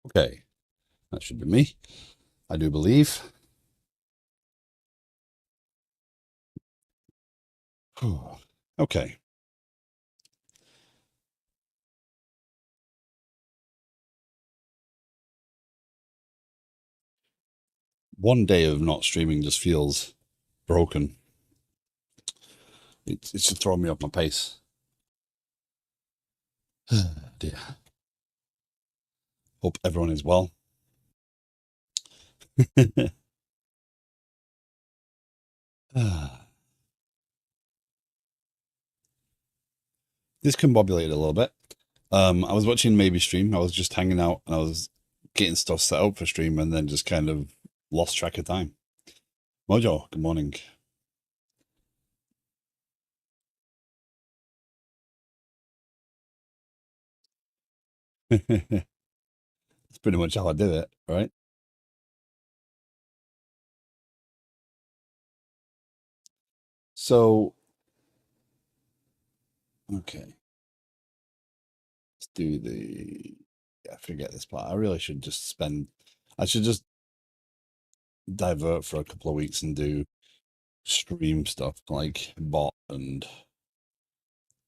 Okay, that should be me. I do believe. Okay. One day of not streaming just feels broken. It's just throwing me off my pace. Dear. Hope everyone is well. Discombobulated a little bit. I was watching maybe stream. I was just hanging out and I was getting stuff set up for stream and then just kind of lost track of time. Mojo, good morning. That's pretty much how I did it, right? So, okay, let's do the. Yeah, forget this part. I really should just spend. I should just divert for a couple of weeks and do stream stuff like bot and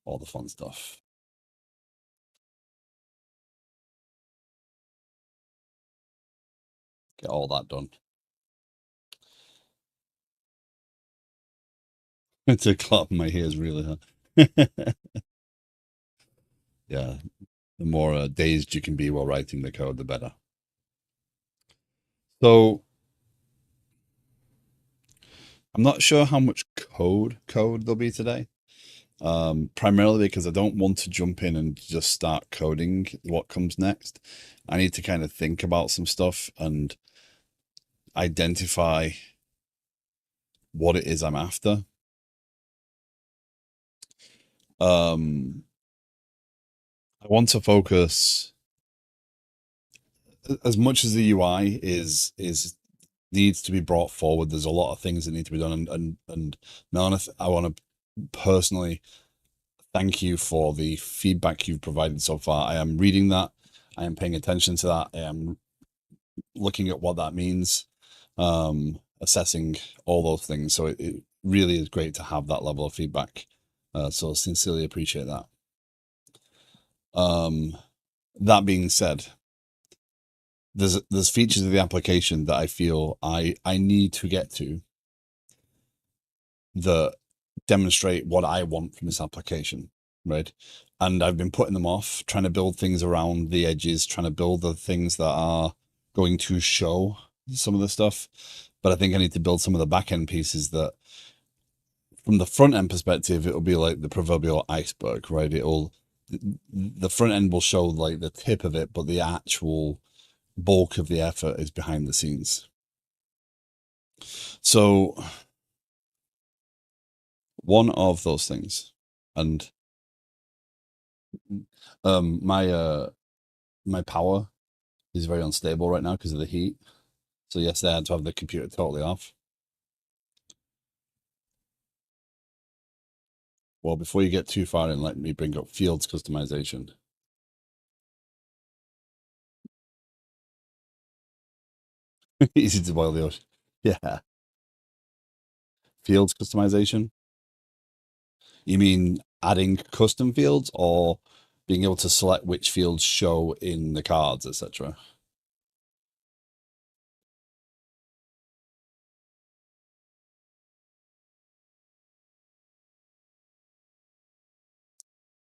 all the fun stuff. Get all that done. To clap my ears really hard. Yeah, the more dazed you can be while writing the code, the better. So I'm not sure how much code there'll be today. Primarily because I don't want to jump in and just start coding what comes next. I need to kind of think about some stuff and identify what it is I'm after. Um, I want to focus as much as the UI is needs to be brought forward. There's a lot of things that need to be done, and Melanie, I want to personally thank you for the feedback you've provided so far. I am reading that. I am paying attention to that. I am looking at what that means, assessing all those things. So it really is great to have that level of feedback. So sincerely appreciate that. Um, that being said, there's features of the application that I feel I need to get to that demonstrate what I want from this application, right? And I've been putting them off, trying to build things around the edges, trying to build the things that are going to show some of the stuff. But I think I need to build some of the back end pieces that, from the front end perspective, it'll be like the proverbial iceberg, right? The front end will show like the tip of it, but the actual bulk of the effort is behind the scenes. So one of those things, and my power is very unstable right now because of the heat. So yesterday I had to have the computer totally off. Well, before you get too far in, let me bring up fields customization. Easy to boil the ocean. Yeah. Fields customization. You mean adding custom fields or being able to select which fields show in the cards, etc.?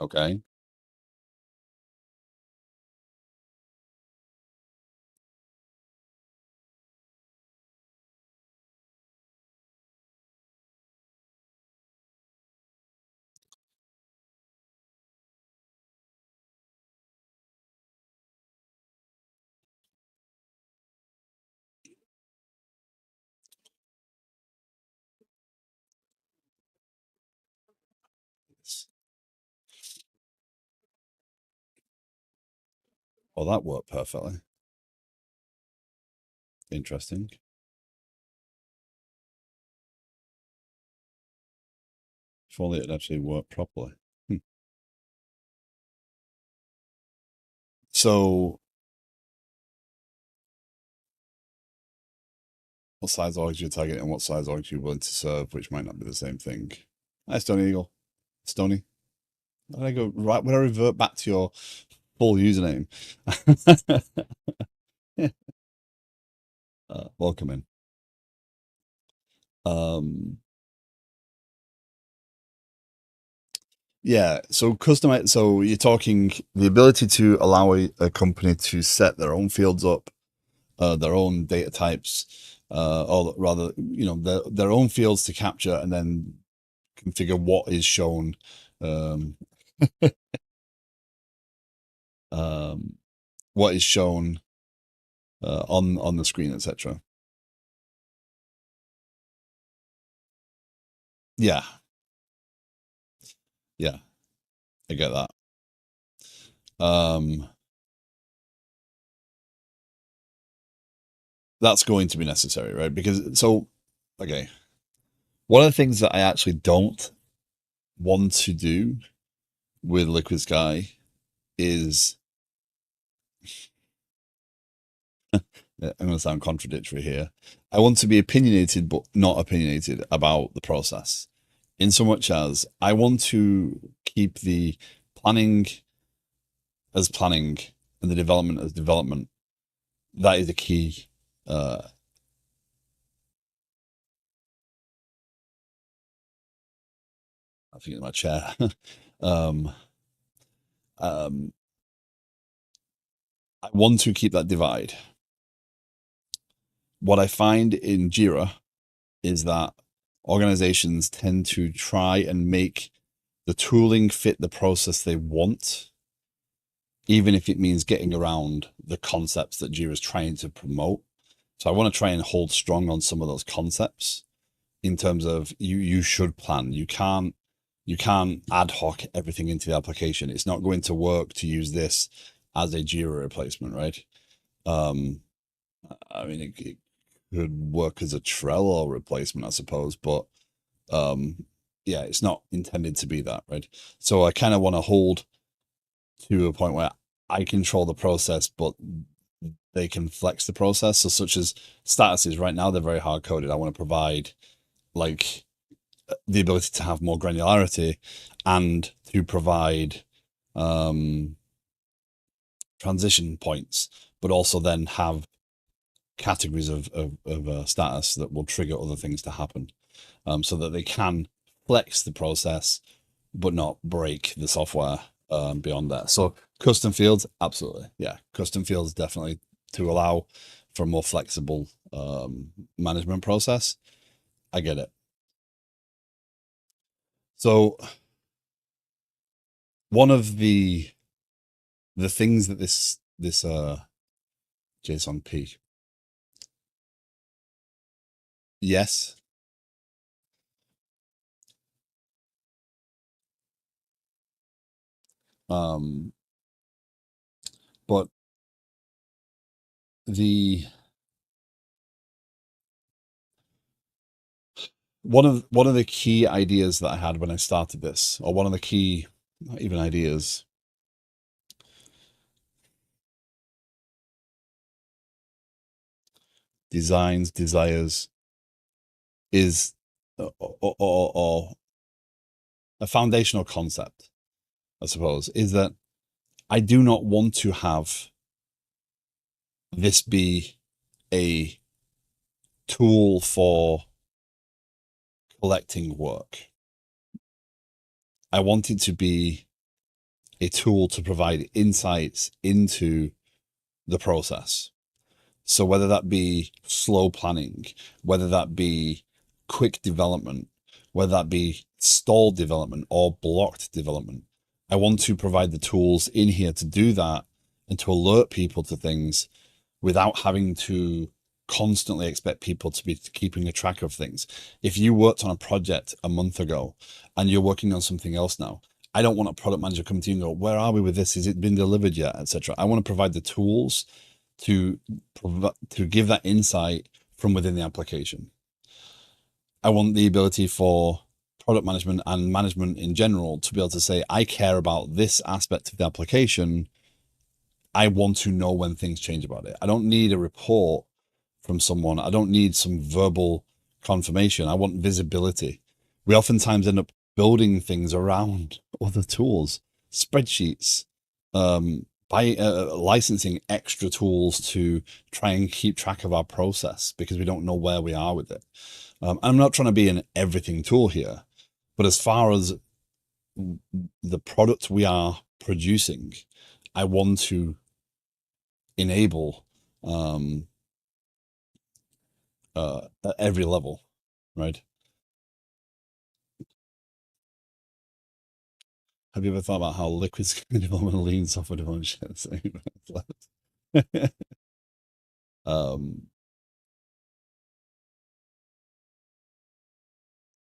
Okay. Well, that worked perfectly. Interesting. If only it actually worked properly. Hmm. So what size orgs you're targeting and what size orgs you're willing to serve, which might not be the same thing. Hi, Stony Eagle. Stony. Where did I go? Right, when I revert back to your full username. Welcome in. Yeah, so customize. So you're talking the ability to allow a company to set their own fields up, their own data types, or rather, their own fields to capture, and then configure what is shown, um, um, what is shown on the screen, etc. Yeah, yeah, I get that. That's going to be necessary, right? Because okay, one of the things that I actually don't want to do with Liquid Sky is I'm going to sound contradictory here. I want to be opinionated, but not opinionated about the process. In so much as I want to keep the planning as planning and the development as development. That is a key. I think in my chair. um, um, I want to keep that divide. What I find in Jira is that organizations tend to try and make the tooling fit the process they want, even if it means getting around the concepts that Jira is trying to promote. So I want to try and hold strong on some of those concepts in terms of you should plan. You can't ad hoc everything into the application. It's not going to work to use this as a Jira replacement, right? I mean, it could work as a Trello replacement, I suppose, but yeah, it's not intended to be that, right? So I kind of want to hold to a point where I control the process, but they can flex the process. So such as statuses right now, they're very hard coded. I want to provide like the ability to have more granularity and to provide transition points, but also then have categories of status that will trigger other things to happen, so that they can flex the process but not break the software beyond that. So custom fields, absolutely. Yeah, custom fields definitely to allow for a more flexible management process. I get it. So one of the things that this JSON P, yes, but the one of the key ideas that I had when I started this, or one of the key, not even ideas, designs, desires, is or a foundational concept, I suppose, is that I do not want to have this be a tool for collecting work. I want it to be a tool to provide insights into the process. So whether that be slow planning, whether that be quick development, whether that be stalled development or blocked development, I want to provide the tools in here to do that and to alert people to things without having to constantly expect people to be keeping a track of things. If you worked on a project a month ago and you're working on something else now, I don't want a product manager coming to you and go, where are we with this? Has it been delivered yet, etc. I want to provide the tools to give that insight from within the application. I want the ability for product management and management in general to be able to say, I care about this aspect of the application. I want to know when things change about it. I don't need a report from someone. I don't need some verbal confirmation. I want visibility. We oftentimes end up building things around other tools, spreadsheets, by licensing extra tools to try and keep track of our process because we don't know where we are with it. I'm not trying to be an everything tool here, but as far as the product we are producing, I want to enable at every level, right? Have you ever thought about how liquid development and lean software development share the same? um,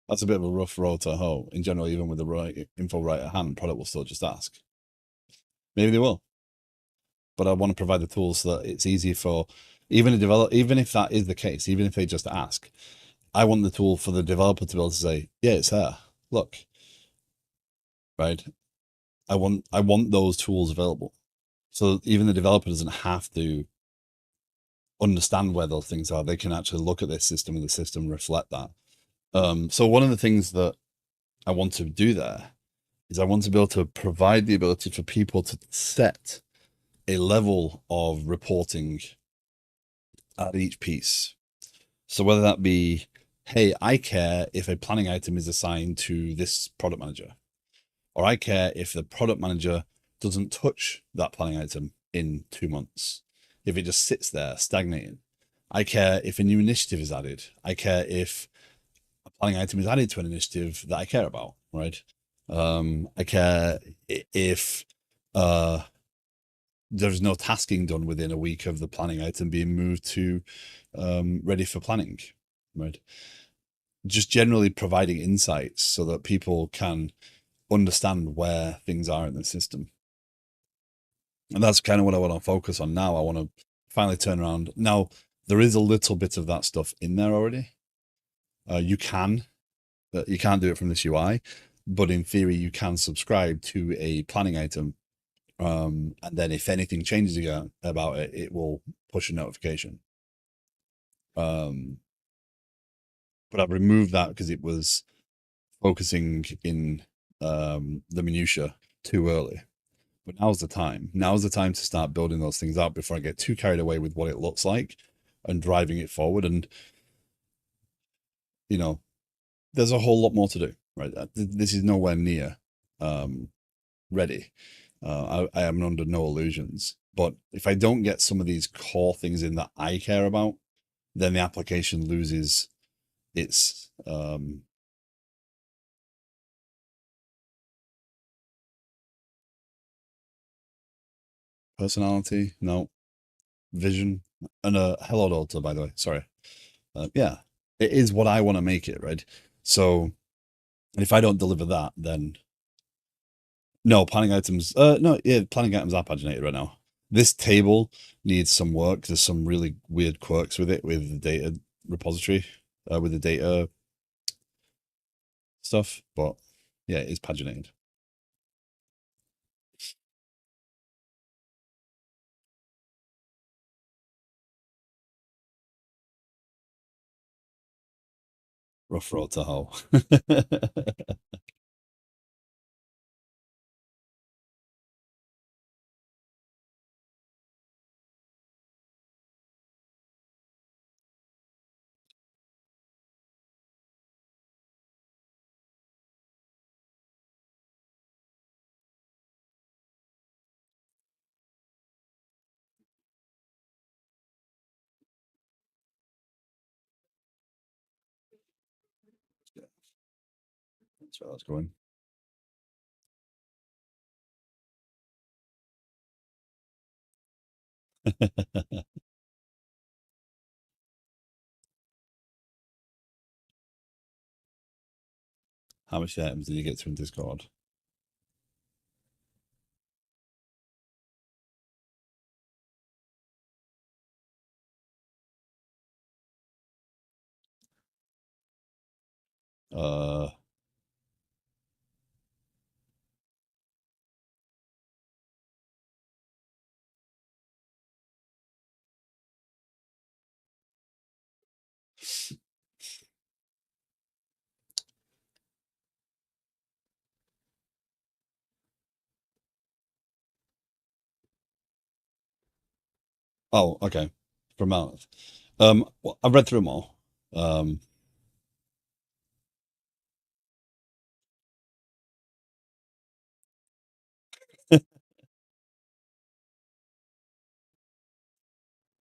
that's a bit of a rough road to hoe. In general, even with the right info right at hand, product will still just ask. Maybe they will, but I want to provide the tools so that it's easy for even a developer, even if that is the case, even if they just ask, I want the tool for the developer to be able to say, yeah, it's there. Look, right? I want those tools available. So even the developer doesn't have to understand where those things are. They can actually look at their system and the system reflect that. So one of the things that I want to do there is I want to be able to provide the ability for people to set a level of reporting at each piece. So whether that be, hey, I care if a planning item is assigned to this product manager, or I care if the product manager doesn't touch that planning item in 2 months, if it just sits there stagnating. I care if a new initiative is added. I care if a planning item is added to an initiative that I care about, right? I care if there's no tasking done within a week of the planning item being moved to ready for planning, right? Just generally providing insights so that people can understand where things are in the system. And that's kind of what I want to focus on now. I want to finally turn around. Now, there is a little bit of that stuff in there already. You can't do it from this UI, but in theory, you can subscribe to a planning item. And then if anything changes again about it, it will push a notification. But I've removed that because it was focusing in the minutia too early. But now's the time. Now's the time to start building those things out before I get too carried away with what it looks like and driving it forward. And, you know, there's a whole lot more to do, right? This is nowhere near ready. I am under no illusions. But if I don't get some of these core things in that I care about, then the application loses its personality, no, vision, and hello Delta, by the way. Sorry. Yeah, it is what I want to make it, right? So if I don't deliver that, then no planning items. No, yeah, planning items are paginated right now. This table needs some work. There's some really weird quirks with it, with the data repository, with the data stuff. But yeah, it's paginated. Rough road to hoe. That's where I was going. How much items did you get to in Discord? Uh, Oh, okay. From Monolith. Well, I've read through them all. Um,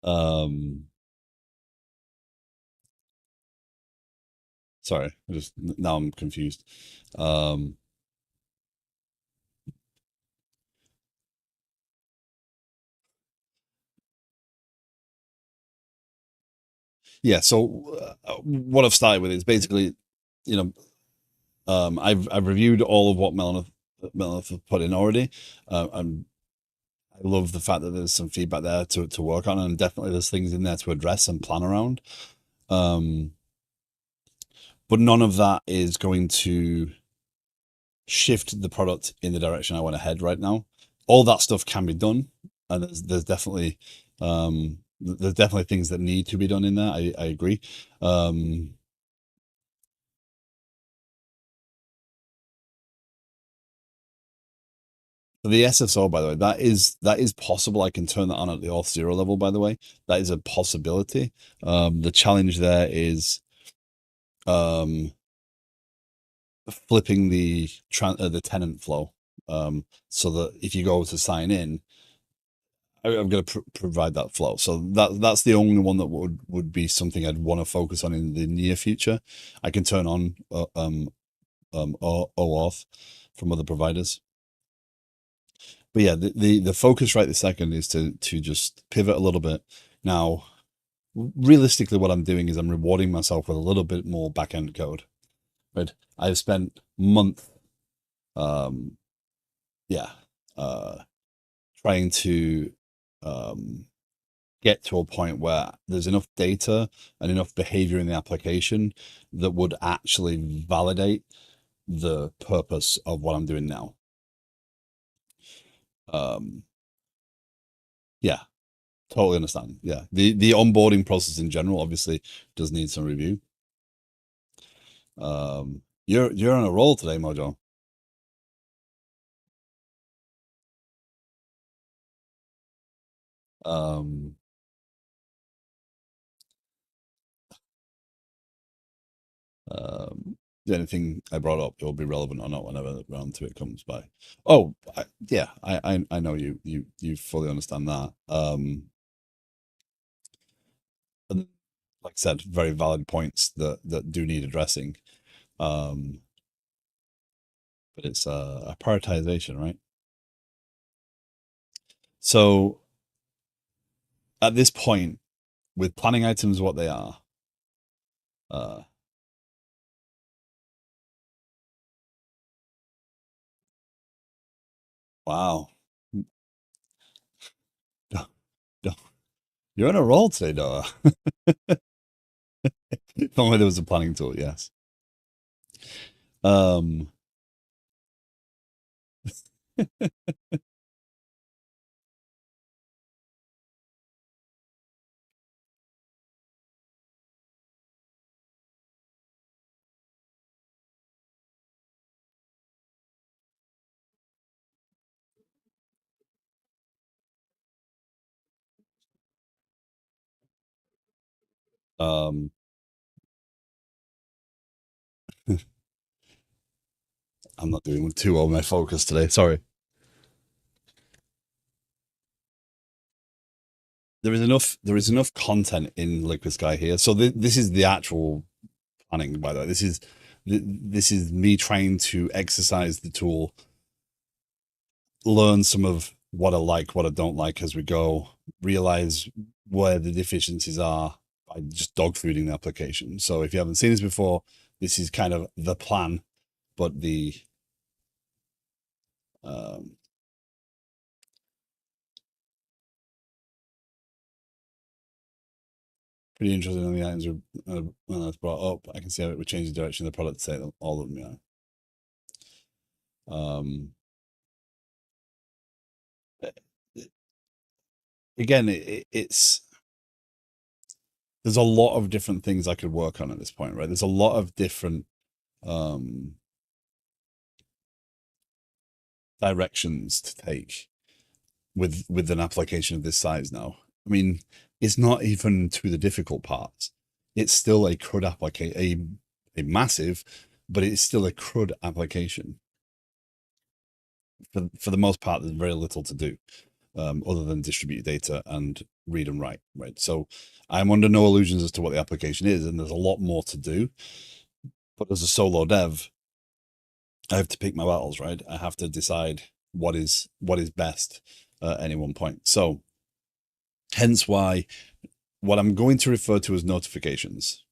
um, sorry, now I'm confused. Um, yeah. So what I've started with is basically, you know, I've reviewed all of what Melanoth have put in already. And I love the fact that there's some feedback there to work on, and definitely there's things in there to address and plan around. Um, but none of that is going to shift the product in the direction I want to head right now. All that stuff can be done, and there's definitely things that need to be done in there. I agree. Um, the SSO, by the way, that is possible. I can turn that on at the auth zero level. By the way, that is a possibility. The challenge there is um, flipping the tenant flow, so that if you go to sign in, I'm going to provide that flow. So that's the only one that would be something I'd want to focus on in the near future. I can turn on OAuth from other providers. But yeah, the focus right this second is to just pivot a little bit. Now, realistically, what I'm doing is I'm rewarding myself with a little bit more back end code. Right, I've spent month, um, yeah, uh, trying to um, get to a point where there's enough data and enough behavior in the application that would actually validate the purpose of what I'm doing now. Um, yeah, totally understand. Yeah, the onboarding process in general obviously does need some review. You're on a roll today, Mojo. Um, Anything I brought up will be relevant or not whenever round to it comes by. Oh, yeah, I know you fully understand that. And like I said, very valid points that do need addressing. Um, but it's a prioritization, right? So at this point, with planning items what they are, uh, wow, you're on a roll today, Noah. If only there was a planning tool, yes. Um, um, I'm not doing too well with my focus today. Sorry. There is enough content in Liquid Sky here. So this is the actual planning, by the way. This is me trying to exercise the tool, learn some of what I like, what I don't like as we go, realize where the deficiencies are by just dog fooding the application. So if you haven't seen this before, this is kind of the plan, but the um, pretty interesting in the items when that's brought up. I can see how it would change the direction of the product to say all of them. Yeah. Um, Again, it's there's a lot of different things I could work on at this point, right? There's a lot of different um, directions to take with an application of this size now. I mean, it's not even to the difficult parts. It's still a CRUD application, a massive, but it's still a CRUD application. For the most part, there's very little to do other than distribute data and read and write, right? So I'm under no illusions as to what the application is, and there's a lot more to do. But as a solo dev, I have to pick my battles, right? I have to decide what is best at any one point. So hence why what I'm going to refer to as notifications,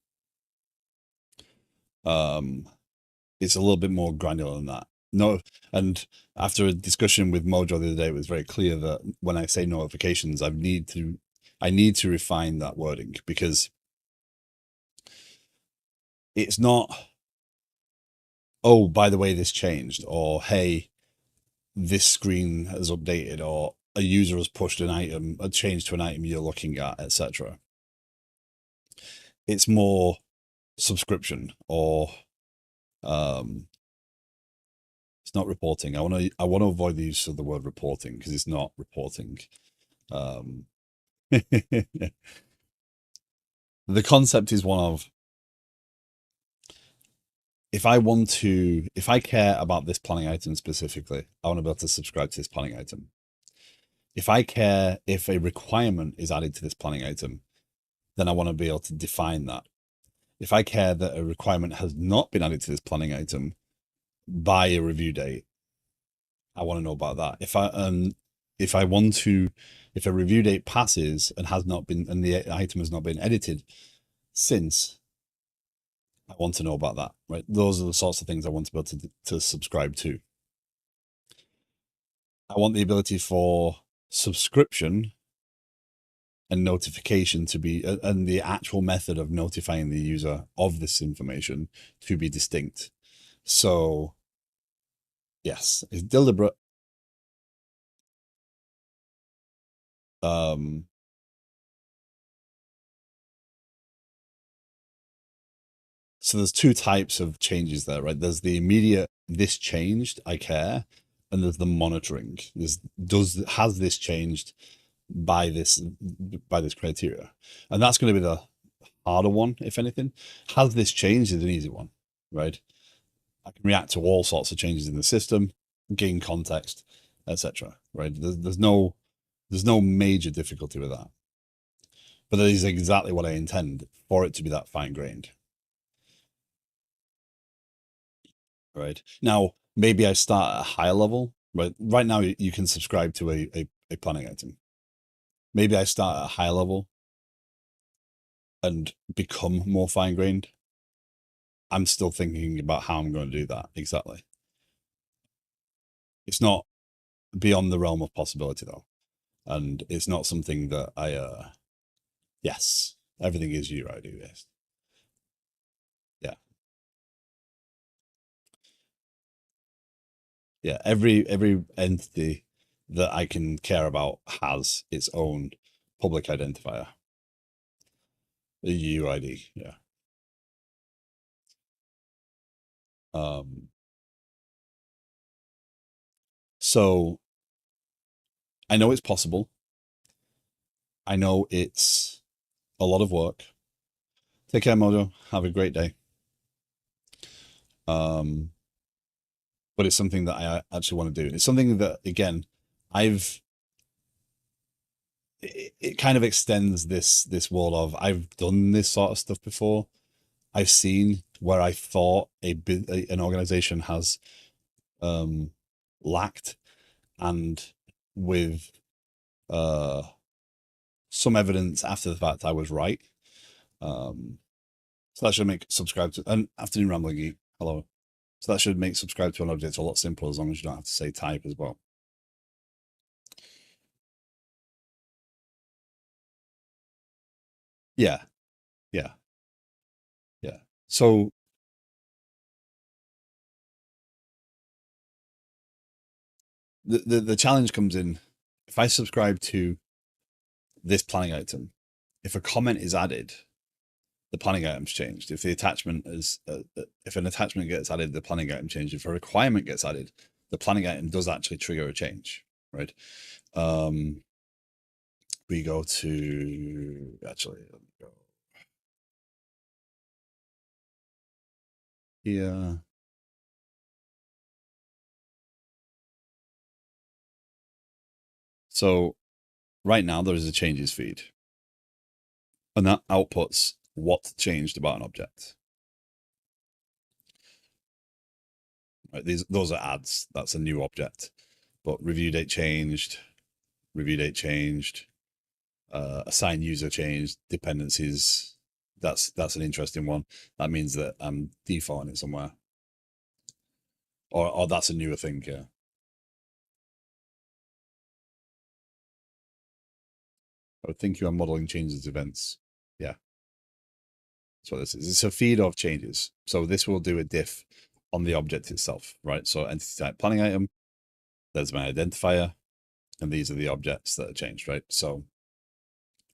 it's a little bit more granular than that. No, and after a discussion with Mojo the other day, it was very clear that when I say notifications, I need to refine that wording, because it's not, oh, by the way, this changed, or hey, this screen has updated, or a user has pushed an item, a change to an item you're looking at, etc. It's more subscription, or it's not reporting. I want to avoid the use of the word reporting, because it's not reporting. The concept is one of, if I care about this planning item specifically, I want to be able to subscribe to this planning item. If I care if a requirement is added to this planning item, then I want to be able to define that. If I care that a requirement has not been added to this planning item by a review date, I want to know about that. If a review date passes and the item has not been edited since, I want to know about that, right? Those are the sorts of things I want to be able to subscribe to. I want the ability for subscription and notification to be, and the actual method of notifying the user of this information to be distinct. So yes, it's deliberate. So there's two types of changes there, right? There's the immediate, this changed, I care, and there's the monitoring. Has this changed by this criteria? And that's going to be the harder one, if anything. Has this changed is an easy one, right? I can react to all sorts of changes in the system, gain context, etc. Right? There's no major difficulty with that. But that is exactly what I intend for it to be that fine-grained. Right. Now, maybe I start at a higher level, right? Right now, you can subscribe to a planning item. Maybe I start at a higher level and become more fine-grained. I'm still thinking about how I'm going to do that exactly. It's not beyond the realm of possibility, though. And it's not something that yes, everything is you, I do this. Yeah. Yeah. Every entity that I can care about has its own public identifier. A UID, yeah. So I know it's possible. I know it's a lot of work. Take care, Mojo. Have a great day. But it's something that I actually want to do. It's something that, again, it kind of extends this wall of, I've done this sort of stuff before. I've seen where I thought an organization has lacked, and with some evidence after the fact, I was right. So that should make subscribe to an afternoon rambling geek. Hello. So that should make subscribe to an object a lot simpler, as long as you don't have to say type as well. Yeah. Yeah. Yeah. So the challenge comes in, if I subscribe to this planning item, if a comment is added, the planning item's changed. If the attachment is, if an attachment gets added, the planning item changes. If a requirement gets added, the planning item does actually trigger a change, right? We go to, actually, let me go here. So right now there is a changes feed, and that outputs what changed about an object. Right, those are adds. That's a new object. But review date changed, assign user changed, dependencies. That's an interesting one. That means that I'm defaulting it somewhere, or that's a newer thing. Yeah. I would think you are modeling changes events. Yeah, that's what this is. It's a feed of changes. So this will do a diff on the object itself, right? So entity type planning item, there's my identifier, and these are the objects that are changed, right? So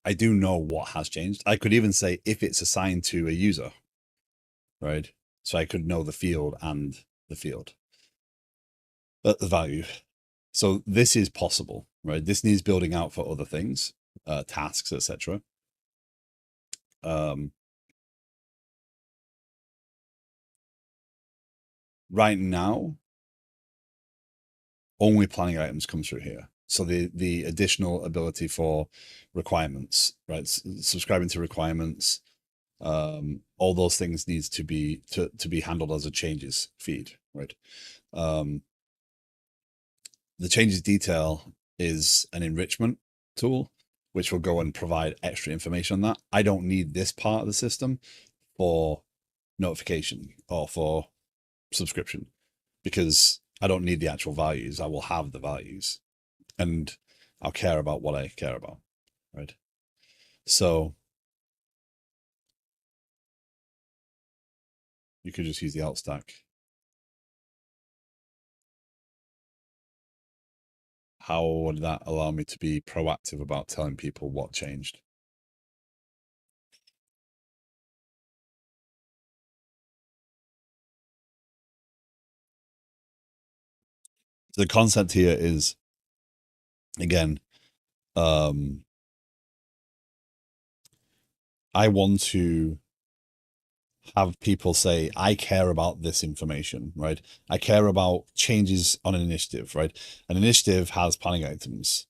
I do know what has changed. I could even say if it's assigned to a user, right? So I could know the field and the field, the value. So this is possible, right? This needs building out for other things, tasks, etc. Right now, only planning items come through here. So the additional ability for requirements, right? Subscribing to requirements, all those things needs to be handled as a changes feed, right? The changes detail is an enrichment tool, which will go and provide extra information on that. I don't need this part of the system for notification or for subscription because I don't need the actual values. I will have the values and I'll care about what I care about, right? So you could just use the alt stack. How would that allow me to be proactive about telling people what changed? The concept here is, again, I want to have people say, I care about this information, right? I care about changes on an initiative, right? An initiative has planning items.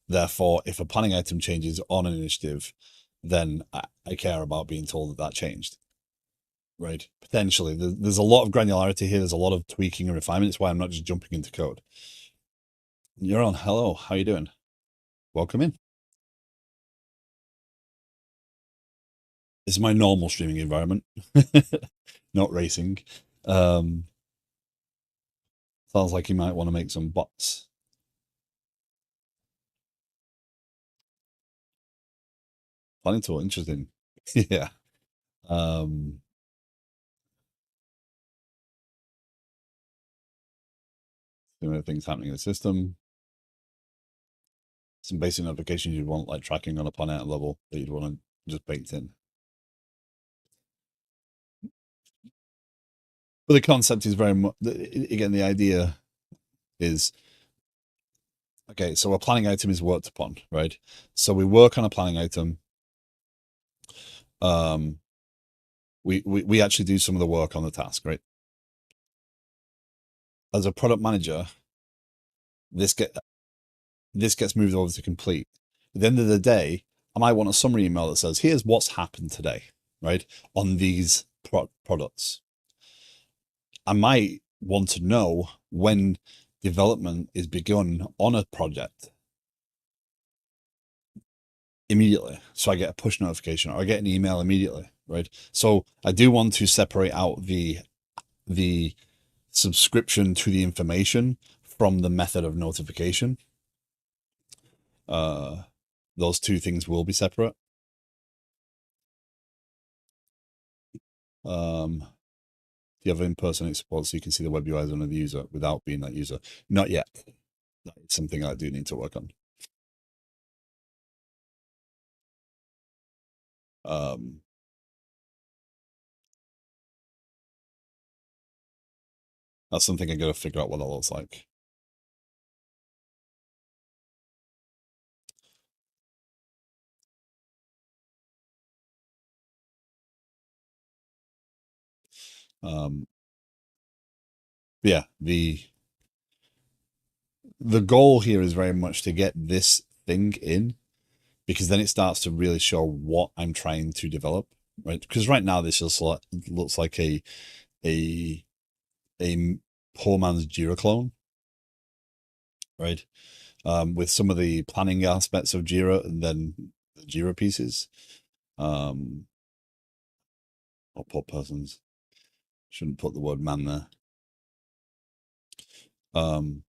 Therefore, if a planning item changes on an initiative, then I care about being told that that changed, right? Potentially. There's a lot of granularity here. There's a lot of tweaking and refinement. It's why I'm not just jumping into code. You're on. Hello. How you doing? Welcome in. This is my normal streaming environment, not racing. Sounds like you might want to make some bots. Planning tool, interesting. Yeah. Similar things happening in the system. Some basic notifications you'd want, like tracking on a planet level that you'd want to just baked in. But the concept is very much, again, the idea is, okay, so a planning item is worked upon, right? So we work on a planning item. We actually do some of the work on the task, right? As a product manager, this gets moved over to complete. At the end of the day, I might want a summary email that says, here's what's happened today, right? On these products. I might want to know when development is begun on a project immediately. So I get a push notification or I get an email immediately, right? So I do want to separate out the subscription to the information from the method of notification. Those two things will be separate. Do you have in-person support so you can see the web UI on the user without being that user? Not yet. That is something I do need to work on. That's something I got to figure out what that looks like. Um, yeah, the goal here is very much to get this thing in, because then it starts to really show what I'm trying to develop, right? Because right now this just looks like a a poor man's Jira clone, right? With some of the planning aspects of Jira and then the Jira pieces. Or poor persons. Shouldn't put the word man there. Um,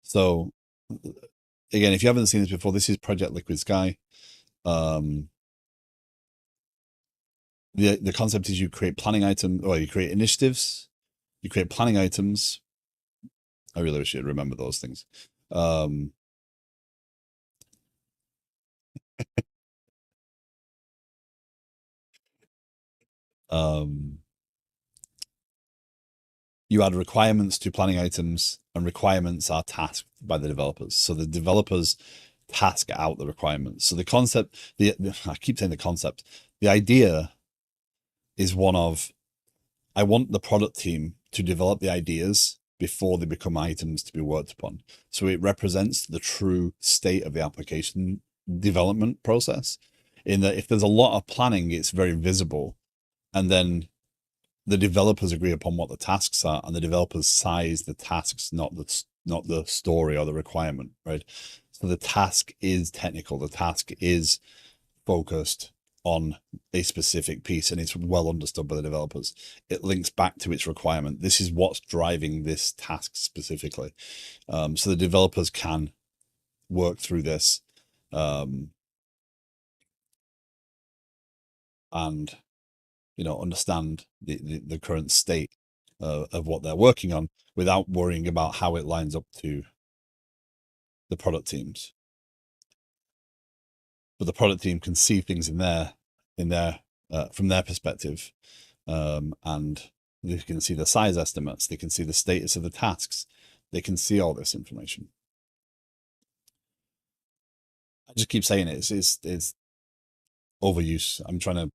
so again, if you haven't seen this before, this is Project Liquid Sky. The concept is you create planning items, or you create initiatives, you create planning items. I really wish you'd remember those things. Um, you add requirements to planning items, and requirements are tasked by the developers. So the developers task out the requirements. So the concept, I keep saying the concept, the idea is one of, I want the product team to develop the ideas before they become items to be worked upon. So it represents the true state of the application development process, in that if there's a lot of planning, it's very visible. And then the developers agree upon what the tasks are, and the developers size the tasks, not the story or the requirement, right? So the task is technical. The task is focused on a specific piece, and it's well understood by the developers. It links back to its requirement. This is what's driving this task specifically. So the developers can work through this and understand the current state of what they're working on, without worrying about how it lines up to the product teams. But the product team can see things in their from their perspective, and they can see the size estimates, they can see the status of the tasks, they can see all this information. I just keep saying it, it's overuse. I'm trying to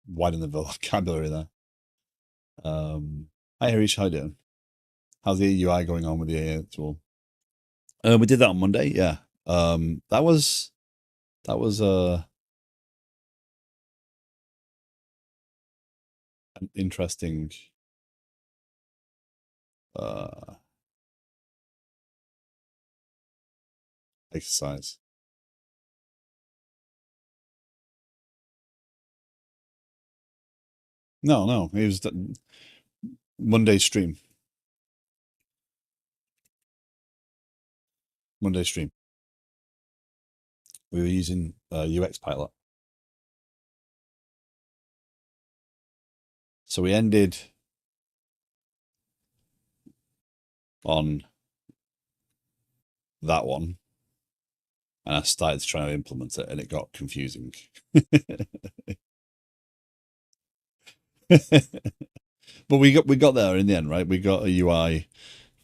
widen the vocabulary there. Hi Harish, how you doing? How's the UI going on with the AI tool? We did that on Monday, yeah. That was an interesting exercise. No, it was Monday stream. Monday stream. We were using UX Pilot. So we ended on that one, and I started trying to implement it, and it got confusing. But we got there in the end, right? We got a UI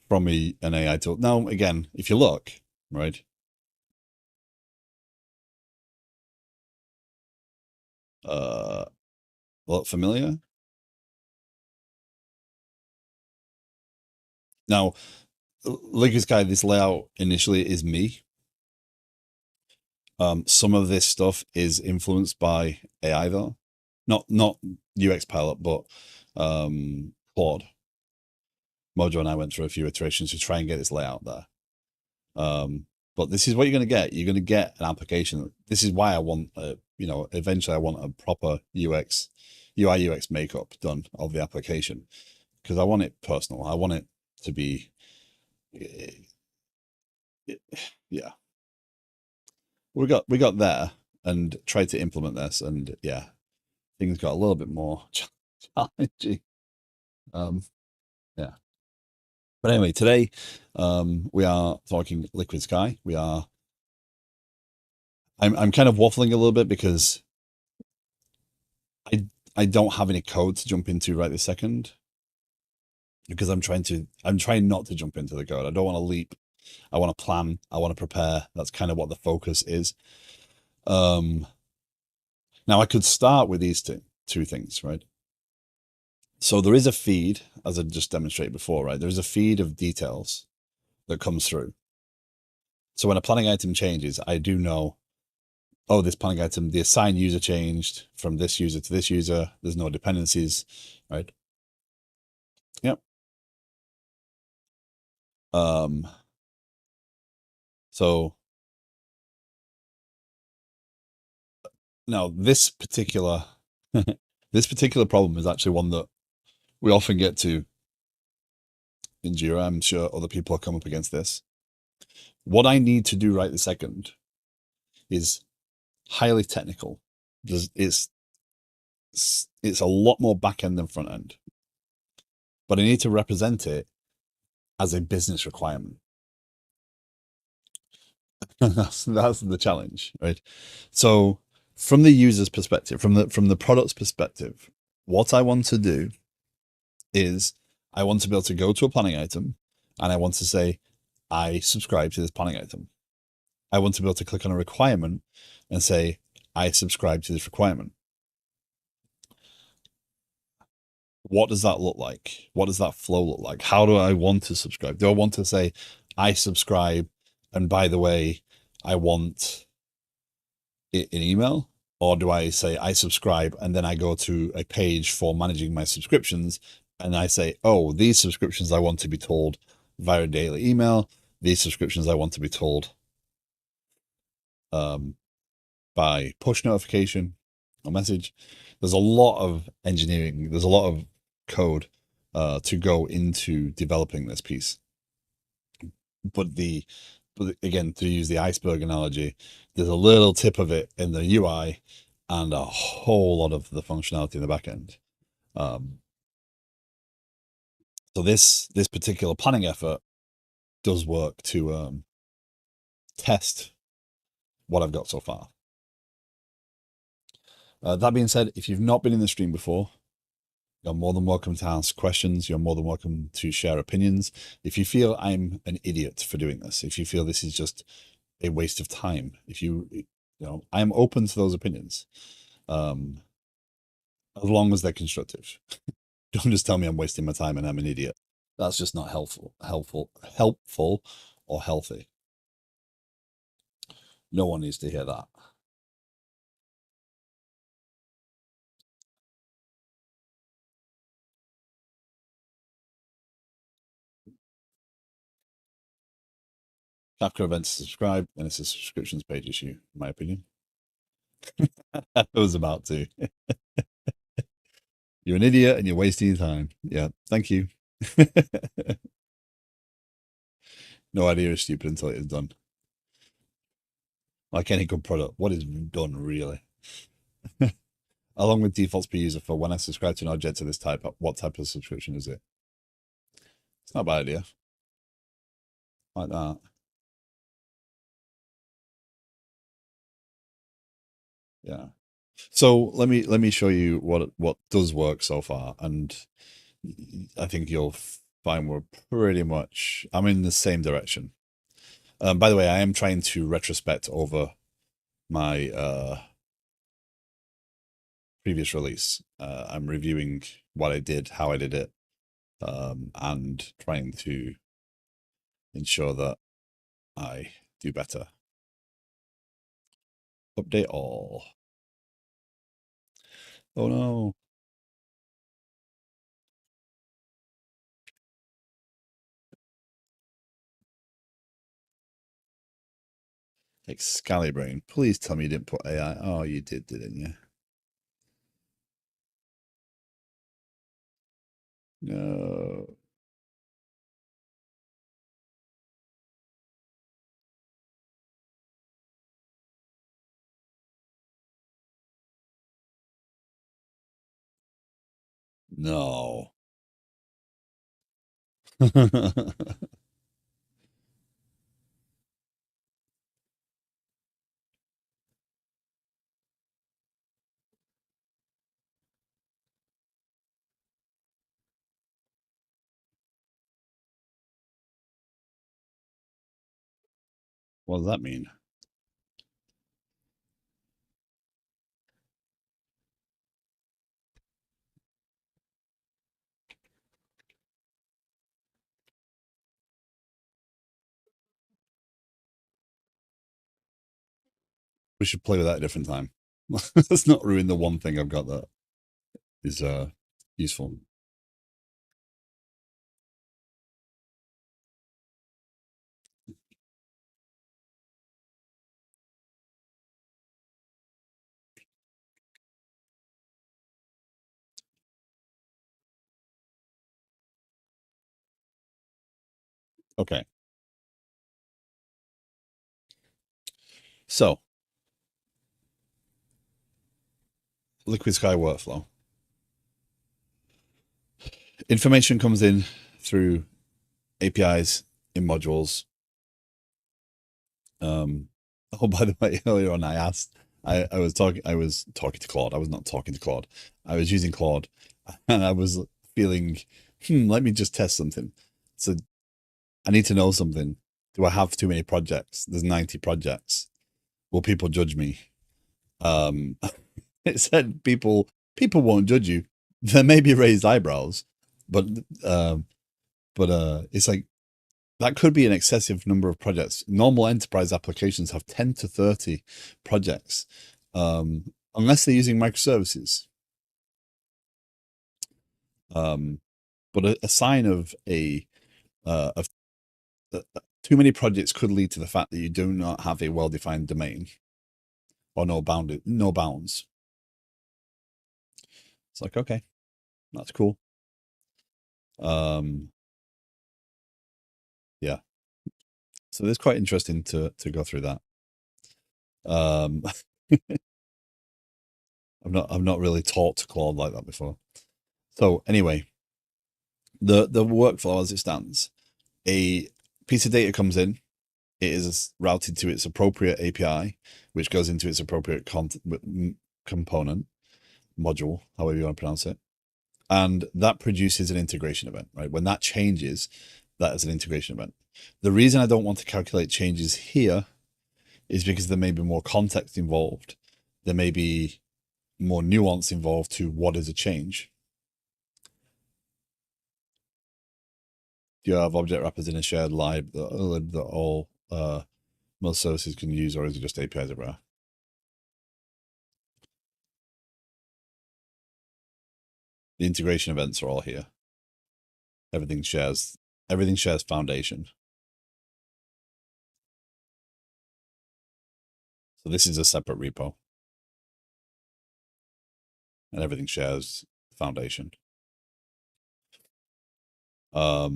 from an AI tool. Now, again, if you look, right, look familiar? Now, Lucas Guy, this layout initially is me. Some of this stuff is influenced by AI though, not UX Pilot, but Claude. Mojo and I went through a few iterations to try and get this layout there. But this is what you're going to get. You're going to get an application. This is why I want, eventually I want a proper UI UX makeup done of the application, because I want it personal. I want it to be, yeah. We got there and tried to implement this, and yeah, things got a little bit more challenging. Yeah. But anyway, today we are talking Liquid Sky. I'm kind of waffling a little bit because I don't have any code to jump into right this second, because I'm trying not to jump into the code. I don't want to leap. I want to plan. I want to prepare. That's kind of what the focus is. Now I could start with these two two things, right? So there is a feed, as I just demonstrated before, right? There's a feed of details that comes through. So when a planning item changes, I do know, oh, this planning item, the assigned user changed from this user to this user. There's no dependencies, right? Yep. So now this particular this particular problem is actually one that we often get to in Jira. I'm sure other people have come up against this. What I need to do right this second is highly technical. It's a lot more back end than front end, but I need to represent it as a business requirement. that's the challenge, right? So from the user's perspective, from the product's perspective, what I want to do is I want to be able to go to a planning item and I want to say, I subscribe to this planning item. I want to be able to click on a requirement and say, I subscribe to this requirement. What does that look like? What does that flow look like? How do I want to subscribe? Do I want to say, I subscribe, and by the way, I want it in email? Or do I say, I subscribe, and then I go to a page for managing my subscriptions, and I say, oh, these subscriptions I want to be told via daily email. These subscriptions I want to be told by push notification or message. There's a lot of engineering. There's a lot of code to go into developing this piece. But again, to use the iceberg analogy, there's a little tip of it in the UI and a whole lot of the functionality in the back end. So this particular planning effort does work to test what I've got so far. That being said, if you've not been in the stream before, you're more than welcome to ask questions. You're more than welcome to share opinions. If you feel I'm an idiot for doing this, if you feel this is just a waste of time, if you know, I'm open to those opinions, as long as they're constructive. Don't just tell me I'm wasting my time and I'm an idiot. That's just not helpful or healthy. No one needs to hear that. Kafka events subscribe, and it's a subscriptions page issue, in my opinion. I was about to. You're an idiot and you're wasting your time. Yeah, thank you. No idea is stupid until it is done. Like any good product, what is done really? Along with defaults per user for when I subscribe to an object of this type, what type of subscription is it? It's not a bad idea. Like that. Yeah. So let me show you what does work so far, and I think you'll find we're pretty much I'm in the same direction. By the way, I am trying to retrospect over my previous release. I'm reviewing what I did, how I did it, and trying to ensure that I do better. Update all. Oh no. Excalibrain. Please tell me you didn't put AI. Oh, you didn't you? No. No. What does that mean? We should play with that a different time. Let's not ruin the one thing I've got that is useful. Okay. So, Liquid Sky workflow. Information comes in through APIs in modules. Oh, by the way, earlier on I was talking to Claude. I was not talking to Claude. I was using Claude and I was feeling, let me just test something. So I need to know something. Do I have too many projects? There's 90 projects. Will people judge me? It said people won't judge you. There may be raised eyebrows, but it's like that could be an excessive number of projects. Normal enterprise applications have 10 to 30 projects, unless they're using microservices. But a sign of of too many projects could lead to the fact that you do not have a well-defined domain or no bounds. It's like, okay, that's cool. Yeah. So it's quite interesting to go through that. I've not really talked to Claude like that before. So anyway, the workflow as it stands, a piece of data comes in, it is routed to its appropriate API, which goes into its appropriate component, module, however you want to pronounce it. And that produces an integration event, right? When that changes, that is an integration event. The reason I don't want to calculate changes here is because there may be more context involved. There may be more nuance involved to what is a change. Do you have object wrappers in a shared lib that all most services can use, or is it just APIs everywhere? The integration events are all here. Everything shares foundation. So this is a separate repo. And everything shares foundation. I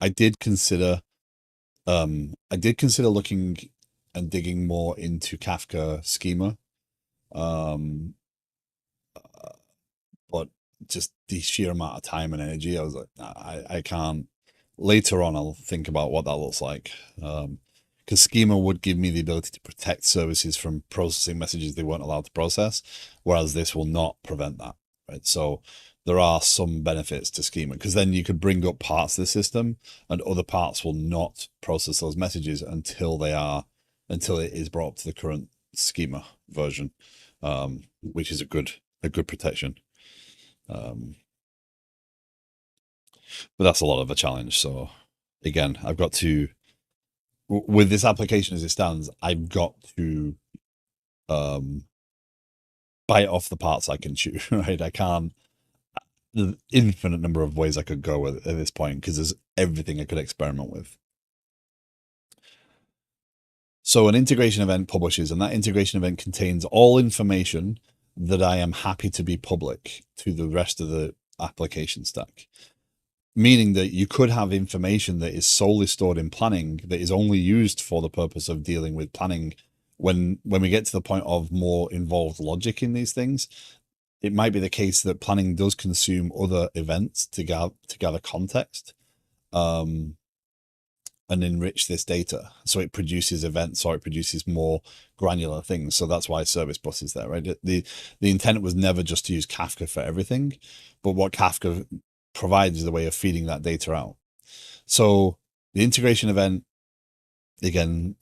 did consider looking and digging more into Kafka schema. But just the sheer amount of time and energy, I was like, I can't. Later on, I'll think about what that looks like. Because schema would give me the ability to protect services from processing messages they weren't allowed to process, whereas this will not prevent that, right? So there are some benefits to schema, because then you could bring up parts of the system and other parts will not process those messages until it is brought up to the current schema version, which is a good protection. But that's a lot of a challenge. So again, I've got to, with this application as it stands, I've got to bite off the parts I can chew, right? I can't, the infinite number of ways I could go at this point, because there's everything I could experiment with. So an integration event publishes, and that integration event contains all information that I am happy to be public to the rest of the application stack. Meaning that you could have information that is solely stored in planning that is only used for the purpose of dealing with planning. When we get to the point of more involved logic in these things, it might be the case that planning does consume other events to gather context, and enrich this data. So it produces events, or it produces more granular things. So that's why service bus is there, right? The intent was never just to use Kafka for everything, but what Kafka provides is a way of feeding that data out. So the integration event, again,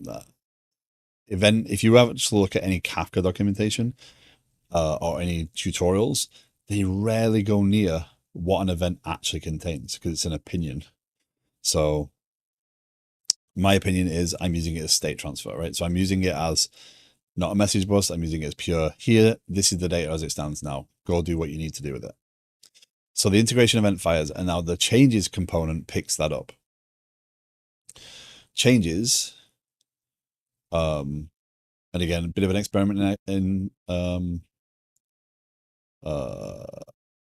if you actually look at any Kafka documentation or any tutorials, they rarely go near what an event actually contains, because it's an opinion. So my opinion is I'm using it as state transfer, right? So I'm using it as not a message bus. I'm using it as pure, here, this is the data as it stands now. Go do what you need to do with it. So the integration event fires, and now the changes component picks that up. Changes, and again, a bit of an experiment in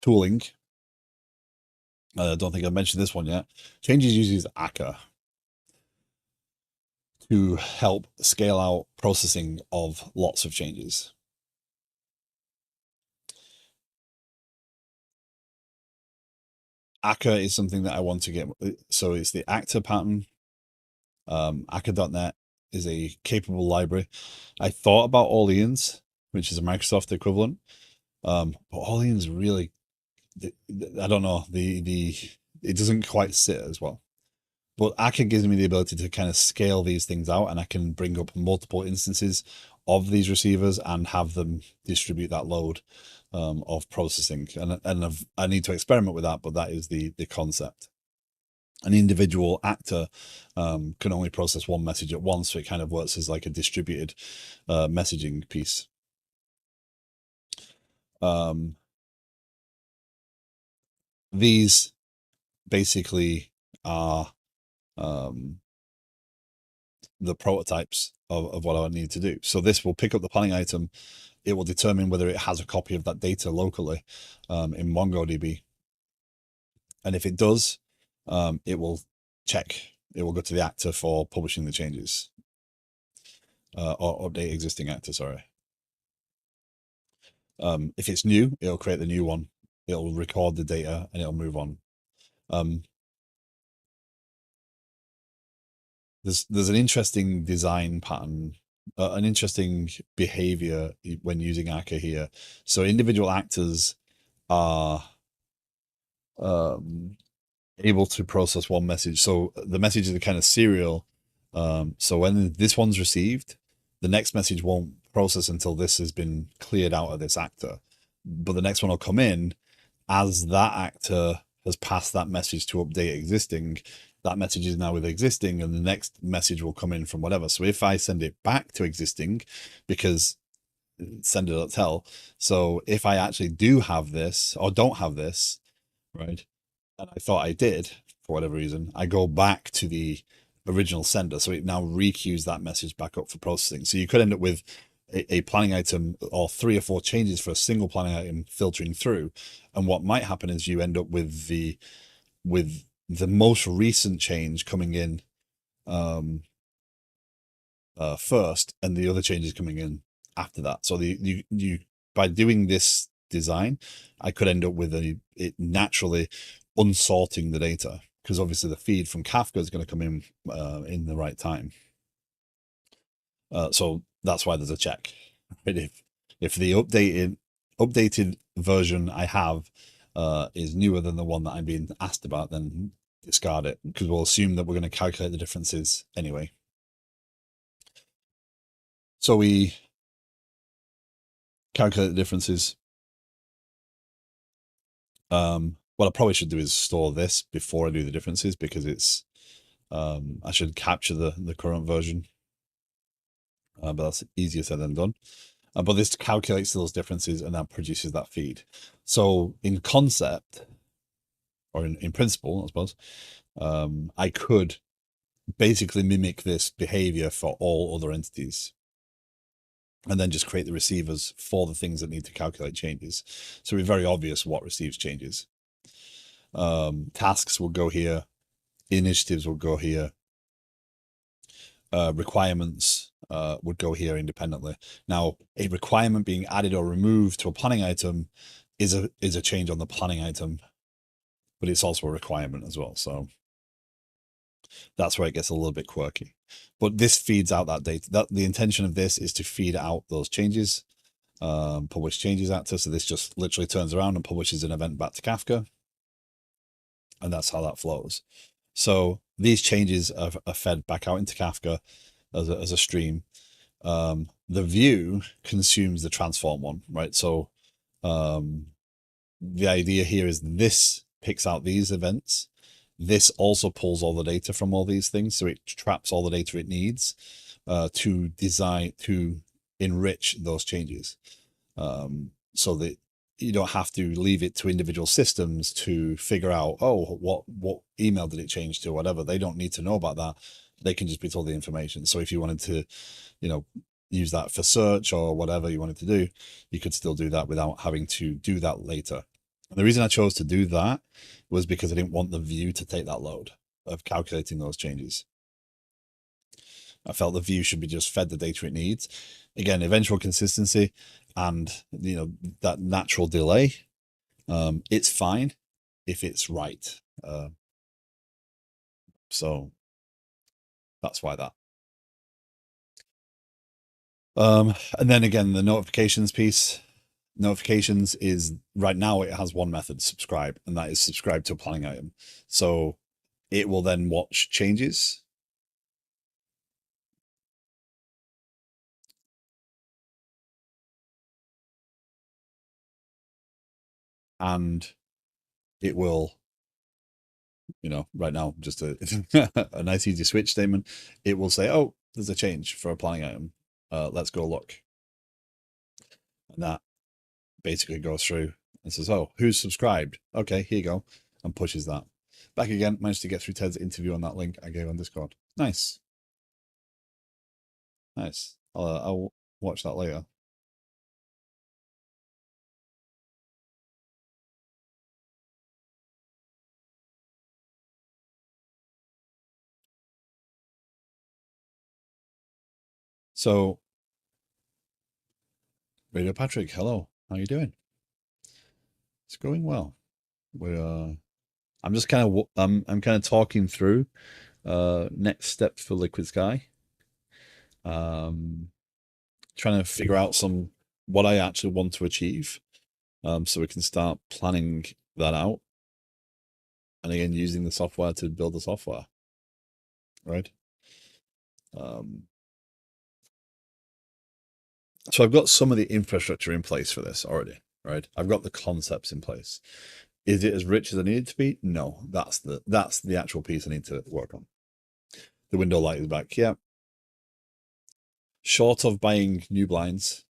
tooling. I don't think I've mentioned this one yet. Changes uses Akka to help scale out processing of lots of changes. Akka is something that I want to get. So it's the actor pattern. Akka.net is a capable library. I thought about Orleans, which is a Microsoft equivalent. But Orleans really, I don't know, it doesn't quite sit as well. But Akka gives me the ability to kind of scale these things out, and I can bring up multiple instances of these receivers and have them distribute that load of processing. And I need to experiment with that, but that is the concept. An individual actor can only process one message at once, so it kind of works as like a distributed messaging piece. These basically are the prototypes of what I need to do. So this will pick up the planning item. It will determine whether it has a copy of that data locally in MongoDB. And if it does, it will check. It will go to the actor for publishing the changes or update existing actor, sorry. If it's new, it'll create the new one. It'll record the data and it'll move on. There's an interesting design pattern, an interesting behavior when using Akka here. So individual actors are able to process one message. So the messages are kind of serial. So when this one's received, the next message won't process until this has been cleared out of this actor. But the next one will come in as that actor has passed that message to update existing. That message is now with existing, and the next message will come in from whatever. So if I send it back to existing, because send it, tell. So if I actually do have this or don't have this, right, and I thought I did for whatever reason, I go back to the original sender. So it now requeues that message back up for processing. So you could end up with a planning item or 3 or 4 changes for a single planning item filtering through. And what might happen is you end up with the most recent change coming in first, and the other changes coming in after that. So you by doing this design, I could end up with it naturally unsorting the data, because obviously the feed from Kafka is going to come in the right time. So that's why there's a check. Right? If the updated version I have is newer than the one that I'm being asked about, then discard it, because we'll assume that we're going to calculate the differences anyway. So we calculate the differences. What I probably should do is store this before I do the differences, because it's I should capture the current version, but that's easier said than done. But this calculates those differences and that produces that feed. So in concept, or in principle, I suppose, I could basically mimic this behavior for all other entities, and then just create the receivers for the things that need to calculate changes. So it'd be very obvious what receives changes. Tasks will go here, initiatives will go here, requirements would go here independently. Now, a requirement being added or removed to a planning item is a change on the planning item, but it's also a requirement as well. So that's where it gets a little bit quirky. But this feeds out that data. The intention of this is to feed out those changes, publish changes actor. So this just literally turns around and publishes an event back to Kafka. And that's how that flows. So these changes are fed back out into Kafka as a stream. The view consumes the transform one, right? So the idea here is this picks out these events. This also pulls all the data from all these things. So it traps all the data it needs to enrich those changes, so that you don't have to leave it to individual systems to figure out, oh, what email did it change to, whatever. They don't need to know about that. They can just be told the information. So if you wanted to, use that for search or whatever you wanted to do, you could still do that without having to do that later. And the reason I chose to do that was because I didn't want the view to take that load of calculating those changes. I felt the view should be just fed the data it needs. Again, eventual consistency and that natural delay. It's fine if it's right. So that's why that. And then again, the notifications piece. Notifications is right now it has one method, subscribe, and that is subscribe to a planning item. So it will then watch changes. And it will, right now, just a, a nice easy switch statement. It will say, oh, there's a change for a planning item. Let's go look. And that basically goes through and says, oh, who's subscribed? Okay, here you go. And pushes that. Back again, managed to get through Ted's interview on that link I gave on Discord. Nice. Nice. I'll watch that later. So, Radio Patrick, hello. How are you doing? It's going well. We're I'm just kind of I'm kind of talking through next steps for Liquid Sky. Trying to figure out what I actually want to achieve, so we can start planning that out. And again, using the software to build the software, right? So I've got some of the infrastructure in place for this already, right? I've got the concepts in place. Is it as rich as I need it to be? No, that's the actual piece I need to work on. The window light is back. Yeah. Short of buying new blinds.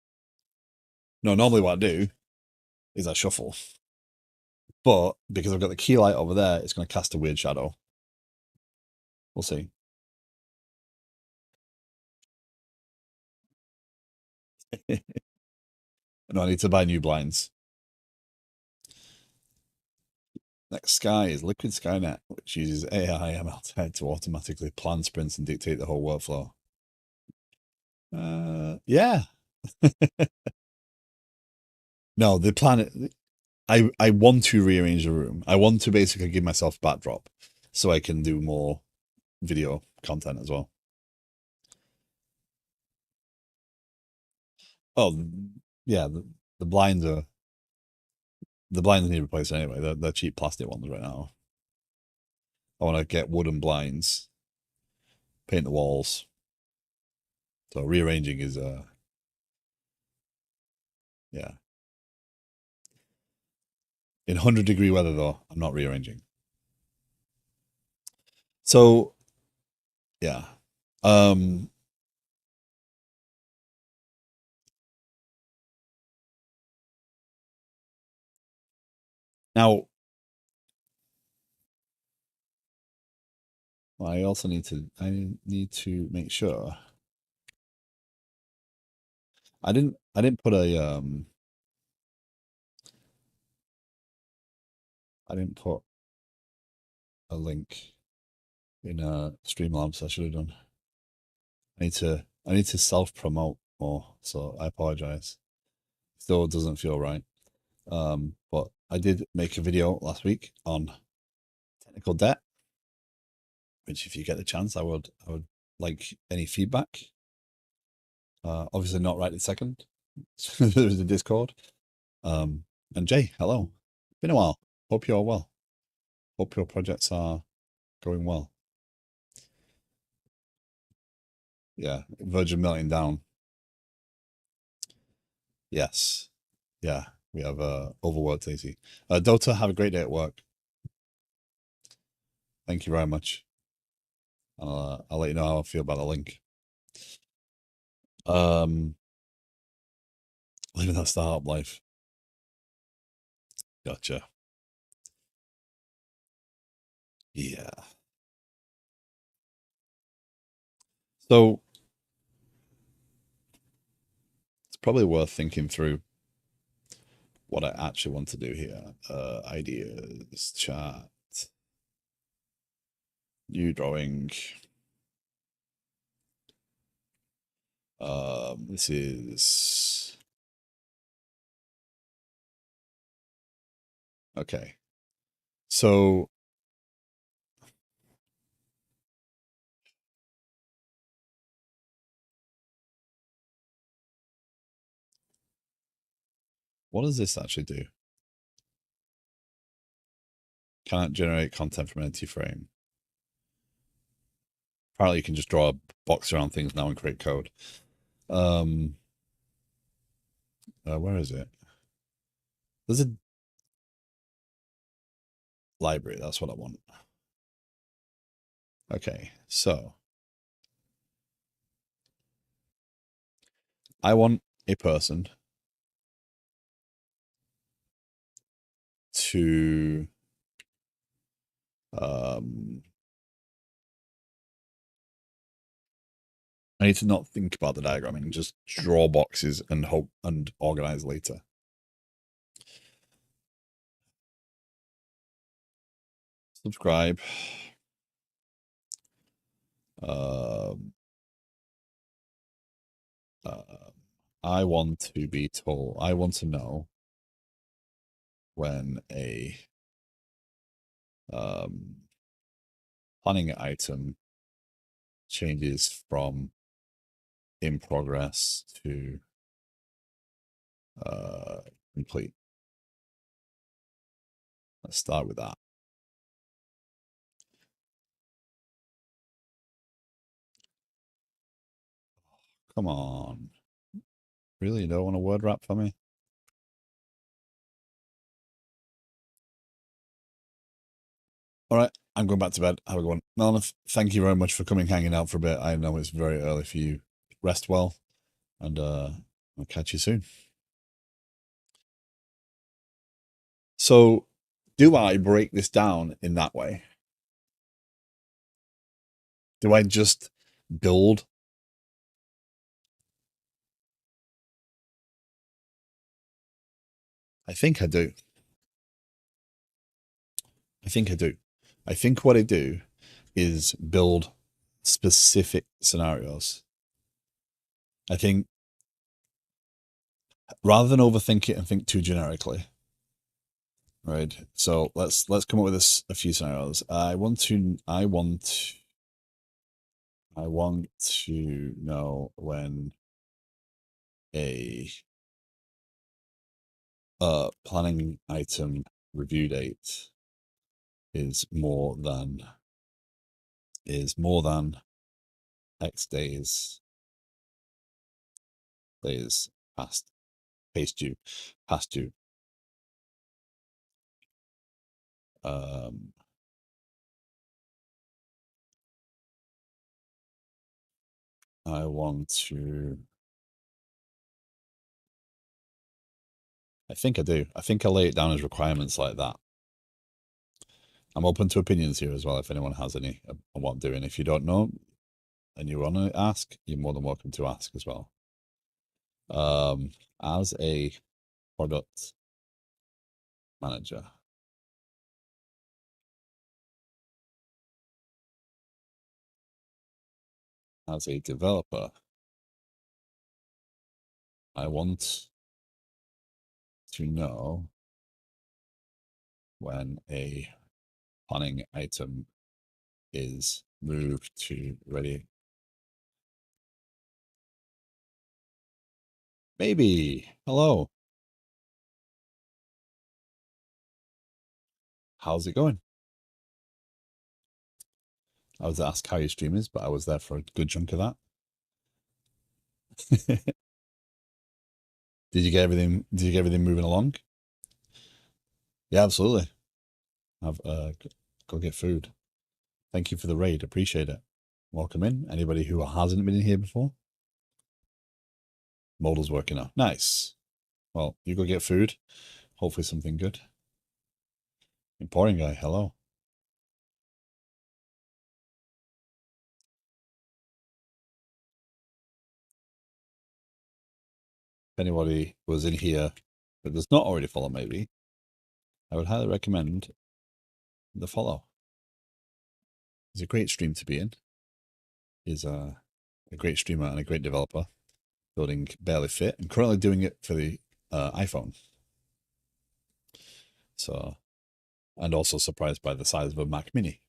No, normally what I do is I shuffle. But because I've got the key light over there, it's going to cast a weird shadow. We'll see. No, I need to buy new blinds. Next Sky is Liquid Skynet, which uses AI ML to automatically plan sprints and dictate the whole workflow. Yeah. No, the planet. I want to rearrange the room. I want to basically give myself backdrop so I can do more video content as well. Oh, yeah, the blinds need replaced anyway. They're cheap plastic ones right now. I want to get wooden blinds, paint the walls. So rearranging is yeah. In 100-degree weather though, I'm not rearranging. So yeah. Now I also need to make sure I didn't put a I didn't put a link in Streamlabs. I should have done. I need to self promote more, so I apologize. Still doesn't feel right. But I did make a video last week on technical debt, which if you get the chance, I would like any feedback. Obviously not right this second. There's a Discord. And Jay, hello. Been a while. Hope you're well. Hope your projects are going well. Yeah, Virgin melting down. Yes. Yeah, we have overworked AC. Dota, have a great day at work. Thank you very much. I'll let you know how I feel about the link. Living that startup life. Gotcha. Yeah. So it's probably worth thinking through what I actually want to do here. Ideas, chat, new drawing. This is okay. So what does this actually do? Cannot generate content from an empty frame. Apparently you can just draw a box around things now and create code. Where is it? There's a library. That's what I want. Okay, so I want a person to I need to not think about the diagramming, just draw boxes and hope and organize later. Subscribe. I want to be told, I want to know when a planning item changes from in progress to complete. Let's start with that. Come on. Really? You don't want a word wrap for me? All right. I'm going back to bed. Have a good one. Melanie, thank you very much for coming, hanging out for a bit. I know it's very early for you. Rest well, and I'll catch you soon. So, do I break this down in that way? Do I just build? I think I do. I think I do. I think what I do is build specific scenarios. I think rather than overthink it and think too generically, right? So let's come up with a few scenarios. I want to know when a planning item review date is more than X days past due. I want to. I think I do. I think I lay it down as requirements like that. I'm open to opinions here as well. If anyone has any on what I'm doing, if you don't know and you want to ask, you're more than welcome to ask as well. As a product manager, as a developer, I want to know when a planning item is moved to ready. Maybe. Hello. How's it going? I was asked how your stream is, but I was there for a good chunk of that. Did you get everything? Did you get everything moving along? Yeah, absolutely. Have go get food. Thank you for the raid. Appreciate it. Welcome in. Anybody who hasn't been in here before? Modal's working out. Nice. Well, you go get food. Hopefully something good. Importing guy, hello. If anybody was in here that does not already follow, maybe, I would highly recommend the follow. It's a great stream to be in. He's a great streamer and a great developer, building Barely Fit and currently doing it for the iPhone. So, and also surprised by the size of a Mac Mini.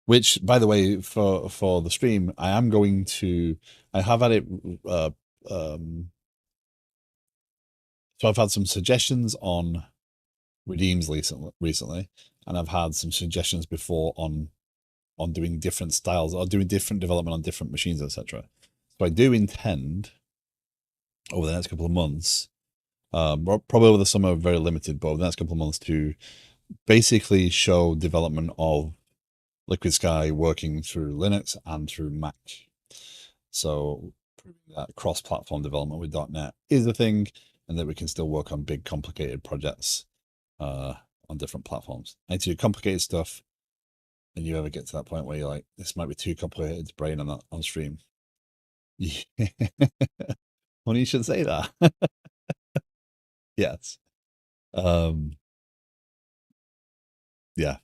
Which, by the way, for the stream, I am going to. I have had it. Uh, so I've had some suggestions on redeems recently, and I've had some suggestions before on doing different styles or doing different development on different machines, etc. So I do intend over the next couple of months, probably over the summer, very limited, but over the next couple of months to basically show development of Liquid Sky working through Linux and through Mac. So proving that cross-platform development with .NET is a thing, and that we can still work on big, complicated projects on different platforms. And to do complicated stuff, and you ever get to that point where you're like, this might be too complicated to brain on stream. Yeah. Well, you should say that. Yes. Yeah.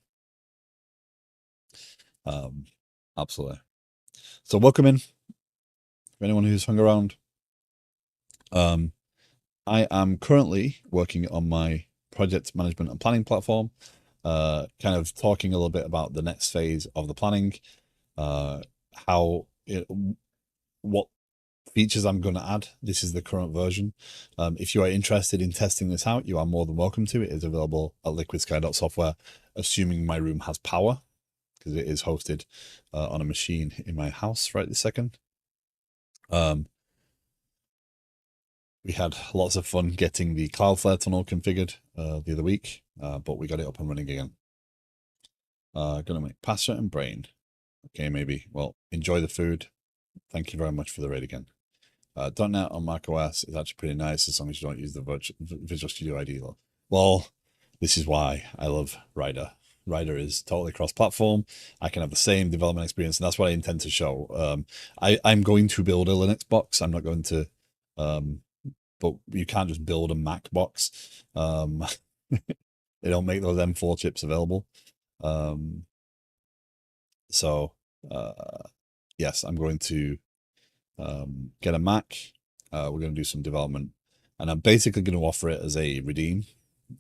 Absolutely. So welcome in, for anyone who's hung around. I am currently working on my project management and planning platform, kind of talking a little bit about the next phase of the planning, how what features I'm going to add. This is the current version. If you are interested in testing this out, you are more than welcome to. It is available at liquidsky.software, assuming my room has power, because it is hosted on a machine in my house right this second. We had lots of fun getting the Cloudflare tunnel configured the other week, but we got it up and running again. Gonna make pasta and brain. Okay, maybe. Well, enjoy the food. Thank you very much for the raid again. .NET on macOS is actually pretty nice as long as you don't use the Visual Studio IDE. Well, this is why I love Rider. Rider is totally cross-platform. I can have the same development experience, and that's what I intend to show. I'm going to build a Linux box. I'm not going to, but you can't just build a Mac box. They don't make those M4 chips available. So yes, I'm going to get a Mac. We're going to do some development, and I'm basically going to offer it as a redeem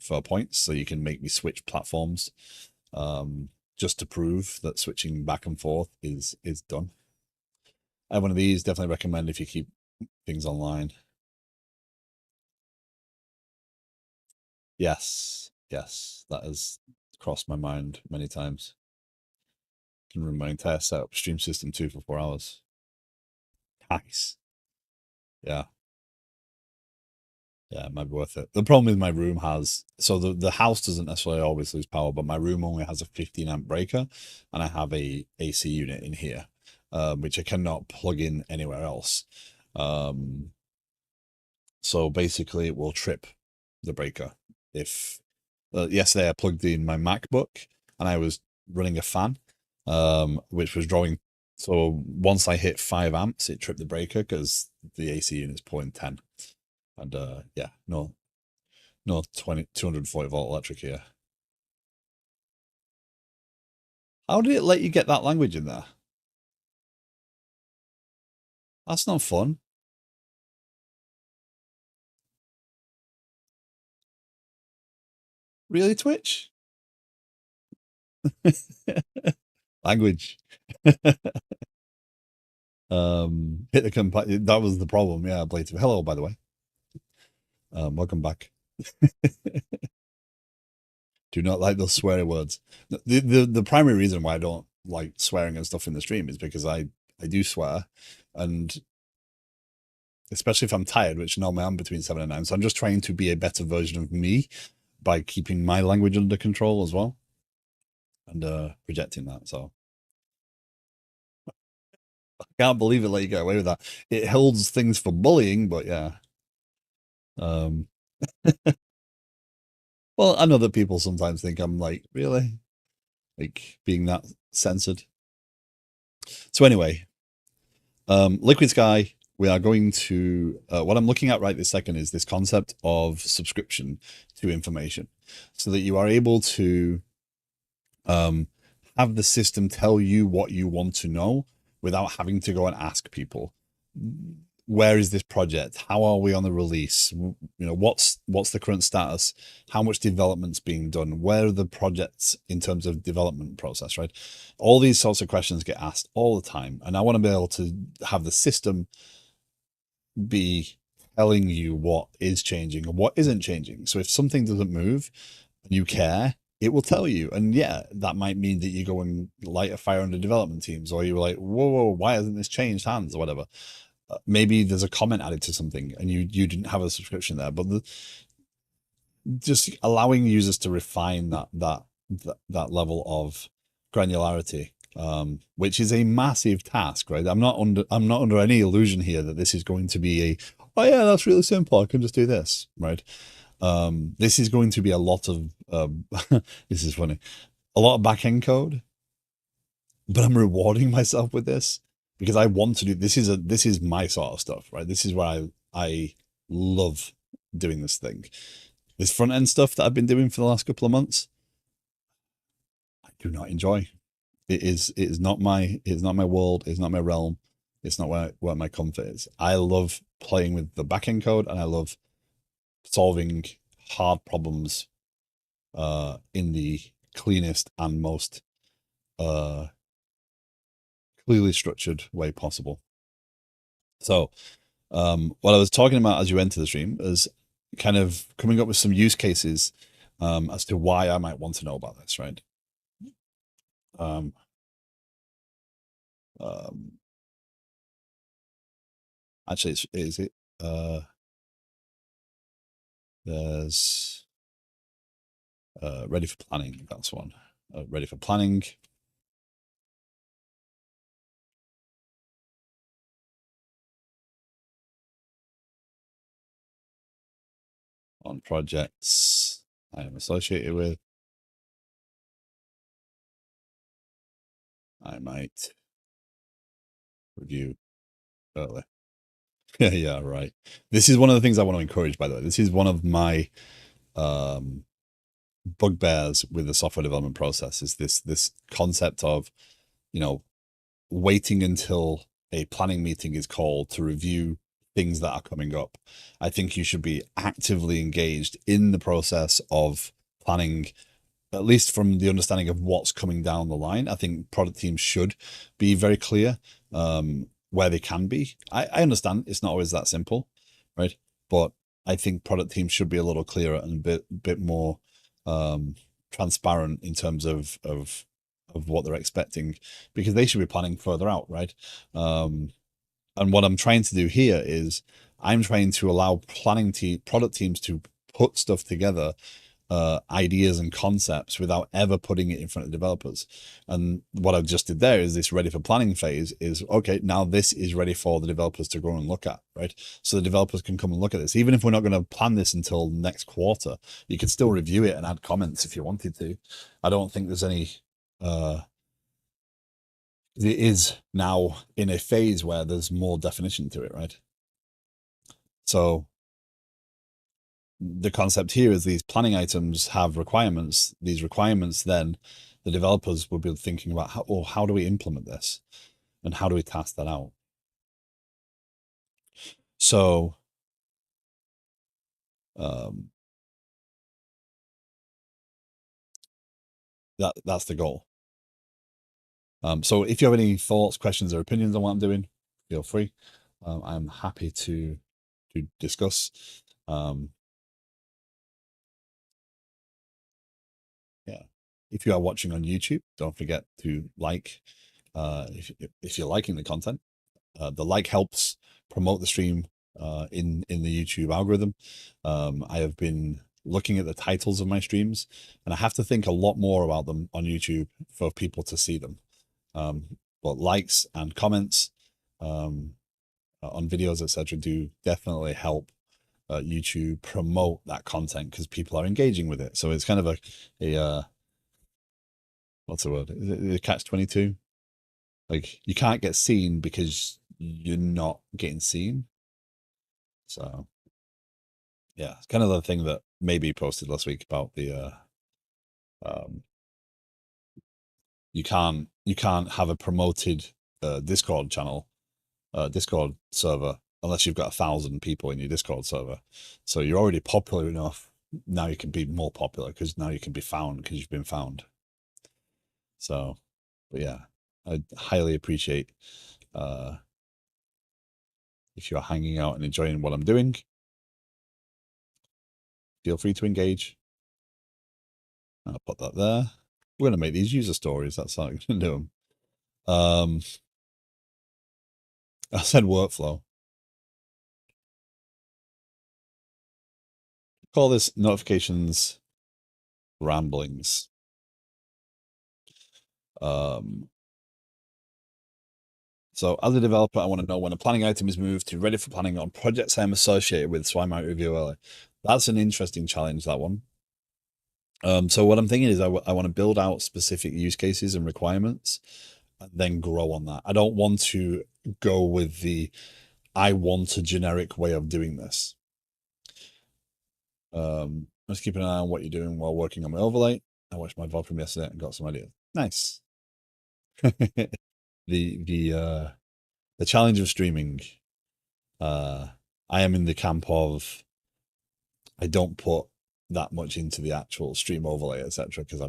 for points, so you can make me switch platforms, just to prove that switching back and forth is done. I have one of these. Definitely recommend if you keep things online. Yes, that has crossed my mind many times. Can run my entire setup stream system too for 4 hours. Nice. Yeah. Yeah, it might be worth it. The problem is my room has, so the house doesn't necessarily always lose power, but my room only has a 15 amp breaker, and I have a AC unit in here, which I cannot plug in anywhere else. So basically it will trip the breaker. If yesterday I plugged in my MacBook and I was running a fan, which was drawing. So once I hit 5 amps, it tripped the breaker because the AC unit's pulling 10. And yeah, no 240 volt electric here. How did it let you get that language in there? That's not fun. Really, Twitch? Language. Hit the compa that was the problem. Yeah, Blade. Hello, by the way. Welcome back. Do not like those sweary words. The primary reason why I don't like swearing and stuff in the stream is because I do swear, and especially if I'm tired, which normally I'm between 7 and 9. So I'm just trying to be a better version of me by keeping my language under control as well, and projecting that. So Can't believe it let you get away with that. It holds things for bullying, but yeah. Um, well, I know that people sometimes think I'm like, really? Like being that censored. So anyway, Liquid Sky, we are going to, what I'm looking at right this second is this concept of subscription to information so that you are able to um, have the system tell you what you want to know without having to go and ask people. Where is this project? How are we on the release? You know, what's the current status? How much development's being done? Where are the projects in terms of development process, right? All these sorts of questions get asked all the time. And I want to be able to have the system be telling you what is changing and what isn't changing. So if something doesn't move and you care, it will tell you. And yeah, that might mean that you go and light a fire under development teams, or you're like, whoa, why hasn't this changed hands or whatever? Maybe there's a comment added to something and you didn't have a subscription there, but just allowing users to refine that level of granularity, which is a massive task, right? I'm not under any illusion here that this is going to be a, oh yeah, that's really simple, I can just do this, right? This is going to be a lot of this is funny, a lot of back end code, but I'm rewarding myself with this because I want to do this. This is my sort of stuff, right? This is where I love doing this thing. This front end stuff that I've been doing for the last couple of months, I do not enjoy. It is not my world. It's not my realm. It's not where my comfort is. I love playing with the backend code and I love solving hard problems in the cleanest and most clearly structured way possible. So what I was talking about as you enter the stream is kind of coming up with some use cases as to why I might want to know about this, right? Actually, is it? There's ready for planning. That's one. Ready for planning. On projects I am associated with. I might review early. Yeah, right. This is one of the things I want to encourage, by the way. This is one of my bugbears with the software development process, is this concept of, you know, waiting until a planning meeting is called to review things that are coming up. I think you should be actively engaged in the process of planning, at least from the understanding of what's coming down the line. I think product teams should be very clear where they can be. I understand it's not always that simple, right? But I think product teams should be a little clearer and a bit more transparent in terms of what they're expecting, because they should be planning further out, right? And what I'm trying to do here is I'm trying to allow product teams to put stuff together, ideas and concepts, without ever putting it in front of developers. And what I just did there is this ready for planning phase is, okay, now this is ready for the developers to go and look at, right? So the developers can come and look at this. Even if we're not going to plan this until next quarter, you could still review it and add comments if you wanted to. I don't think there's any, it is now in a phase where there's more definition to it, right? So the concept here is these planning items have requirements. These requirements, then the developers will be thinking about how do we implement this and how do we task that out? So that's the goal. So if you have any thoughts, questions, or opinions on what I'm doing, feel free. I'm happy to discuss. Yeah. If you are watching on YouTube, don't forget to like. If you're liking the content, the like helps promote the stream in the YouTube algorithm. I have been looking at the titles of my streams, and I have to think a lot more about them on YouTube for people to see them. But likes and comments um, on videos, etc., do definitely help YouTube promote that content because people are engaging with it. So it's kind of a what's the word? Is it a catch-22? Like you can't get seen because you're not getting seen. So yeah, it's kind of the thing that maybe posted last week about the um, you can't have a promoted Discord channel, Discord server unless you've got 1,000 people in your Discord server. So you're already popular enough. Now you can be more popular because now you can be found because you've been found. So, but yeah, I highly appreciate uh, if you're hanging out and enjoying what I'm doing. Feel free to engage. I'll put that there. We're going to make these user stories. That's how I'm going to do them. I said workflow. Call this notifications ramblings. So as a developer, I want to know when a planning item is moved to ready for planning on projects I'm associated with, so I might review early. That's an interesting challenge, that one. So what I'm thinking is I want to build out specific use cases and requirements and then grow on that. I don't want to go with I want a generic way of doing this. Just keeping an eye on what you're doing while working on my overlay. I watched my VOD from yesterday and got some ideas. Nice. The challenge of streaming. I am in the camp of I don't put that much into the actual stream overlay, etc., because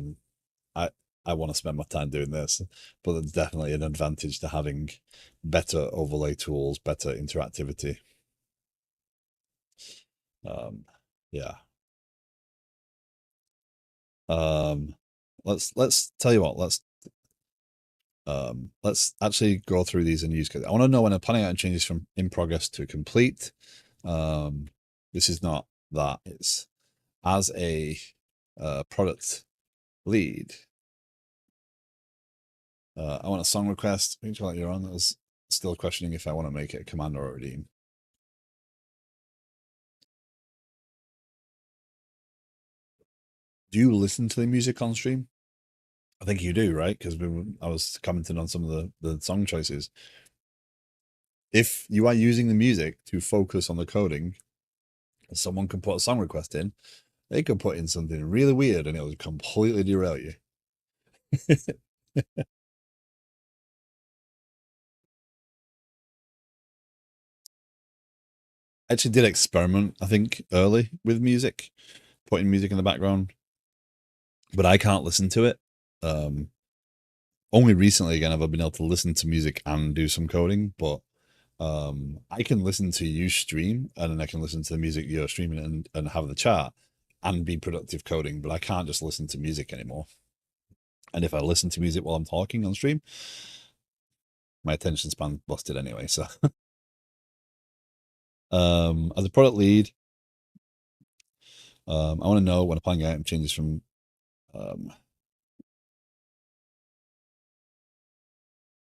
I I want to spend my time doing this. But there's definitely an advantage to having better overlay tools, better interactivity. Yeah. Let's tell you what, let's actually go through these and use case. I want to know when a planning item changes from in progress to complete. This is not that. It's as a product lead. I want a song request. Which one you're on? I was still questioning if I want to make it a command or a redeem. Do you listen to the music on stream? I think you do, right? Because I was commenting on some of the song choices. If you are using the music to focus on the coding, someone can put a song request in. They could put in something really weird, and it would completely derail you. I actually did experiment, I think, early with music, putting music in the background, but I can't listen to it. Only recently again have I been able to listen to music and do some coding, but I can listen to you stream and then I can listen to the music you're streaming and have the chat and be productive coding, but I can't just listen to music anymore. And if I listen to music while I'm talking on stream, my attention span busted anyway. So as a product lead, I want to know when a planning item changes from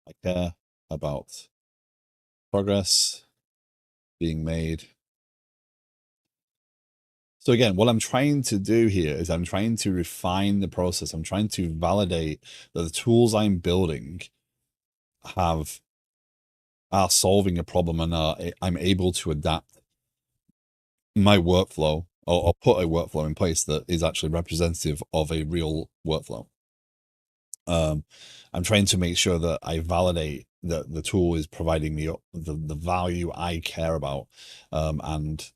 I care about progress being made. So again, what I'm trying to do here is I'm trying to refine the process. I'm trying to validate that the tools I'm building are solving a problem and I'm able to adapt my workflow or put a workflow in place that is actually representative of a real workflow. I'm trying to make sure that I validate that the tool is providing me the value I care about, and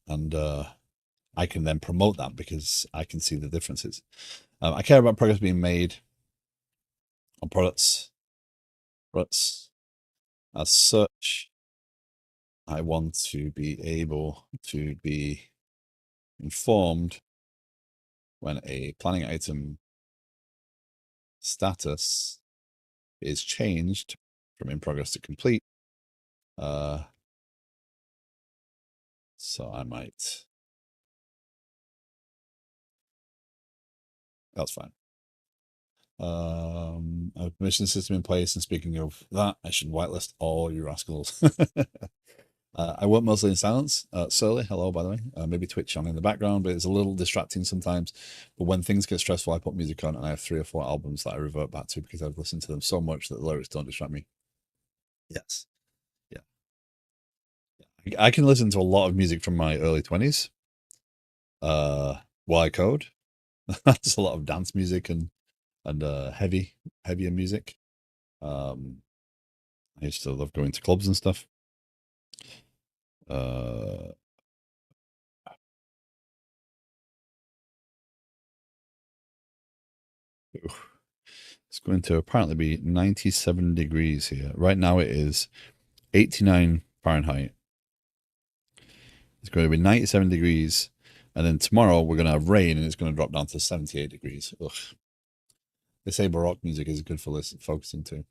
I can then promote that because I can see the differences. I care about progress being made on products. As such, I want to be able to be informed when a planning item status is changed from in progress to complete. So I might. That's fine. A permission system in place. And speaking of that, I should whitelist all you rascals. I work mostly in silence. Surly, hello, by the way. Maybe Twitch on in the background, but it's a little distracting sometimes. But when things get stressful, I put music on, and I have 3 or 4 albums that I revert back to because I've listened to them so much that the lyrics don't distract me. Yes. Yeah. I can listen to a lot of music from my early 20s while I code. That's a lot of dance music and heavier music. I used to love going to clubs and stuff. It's going to apparently be 97 degrees here. Right now it is 89 Fahrenheit. It's going to be 97 degrees. And then tomorrow we're going to have rain and it's going to drop down to 78 degrees. Ugh. They say Baroque music is good for focusing too.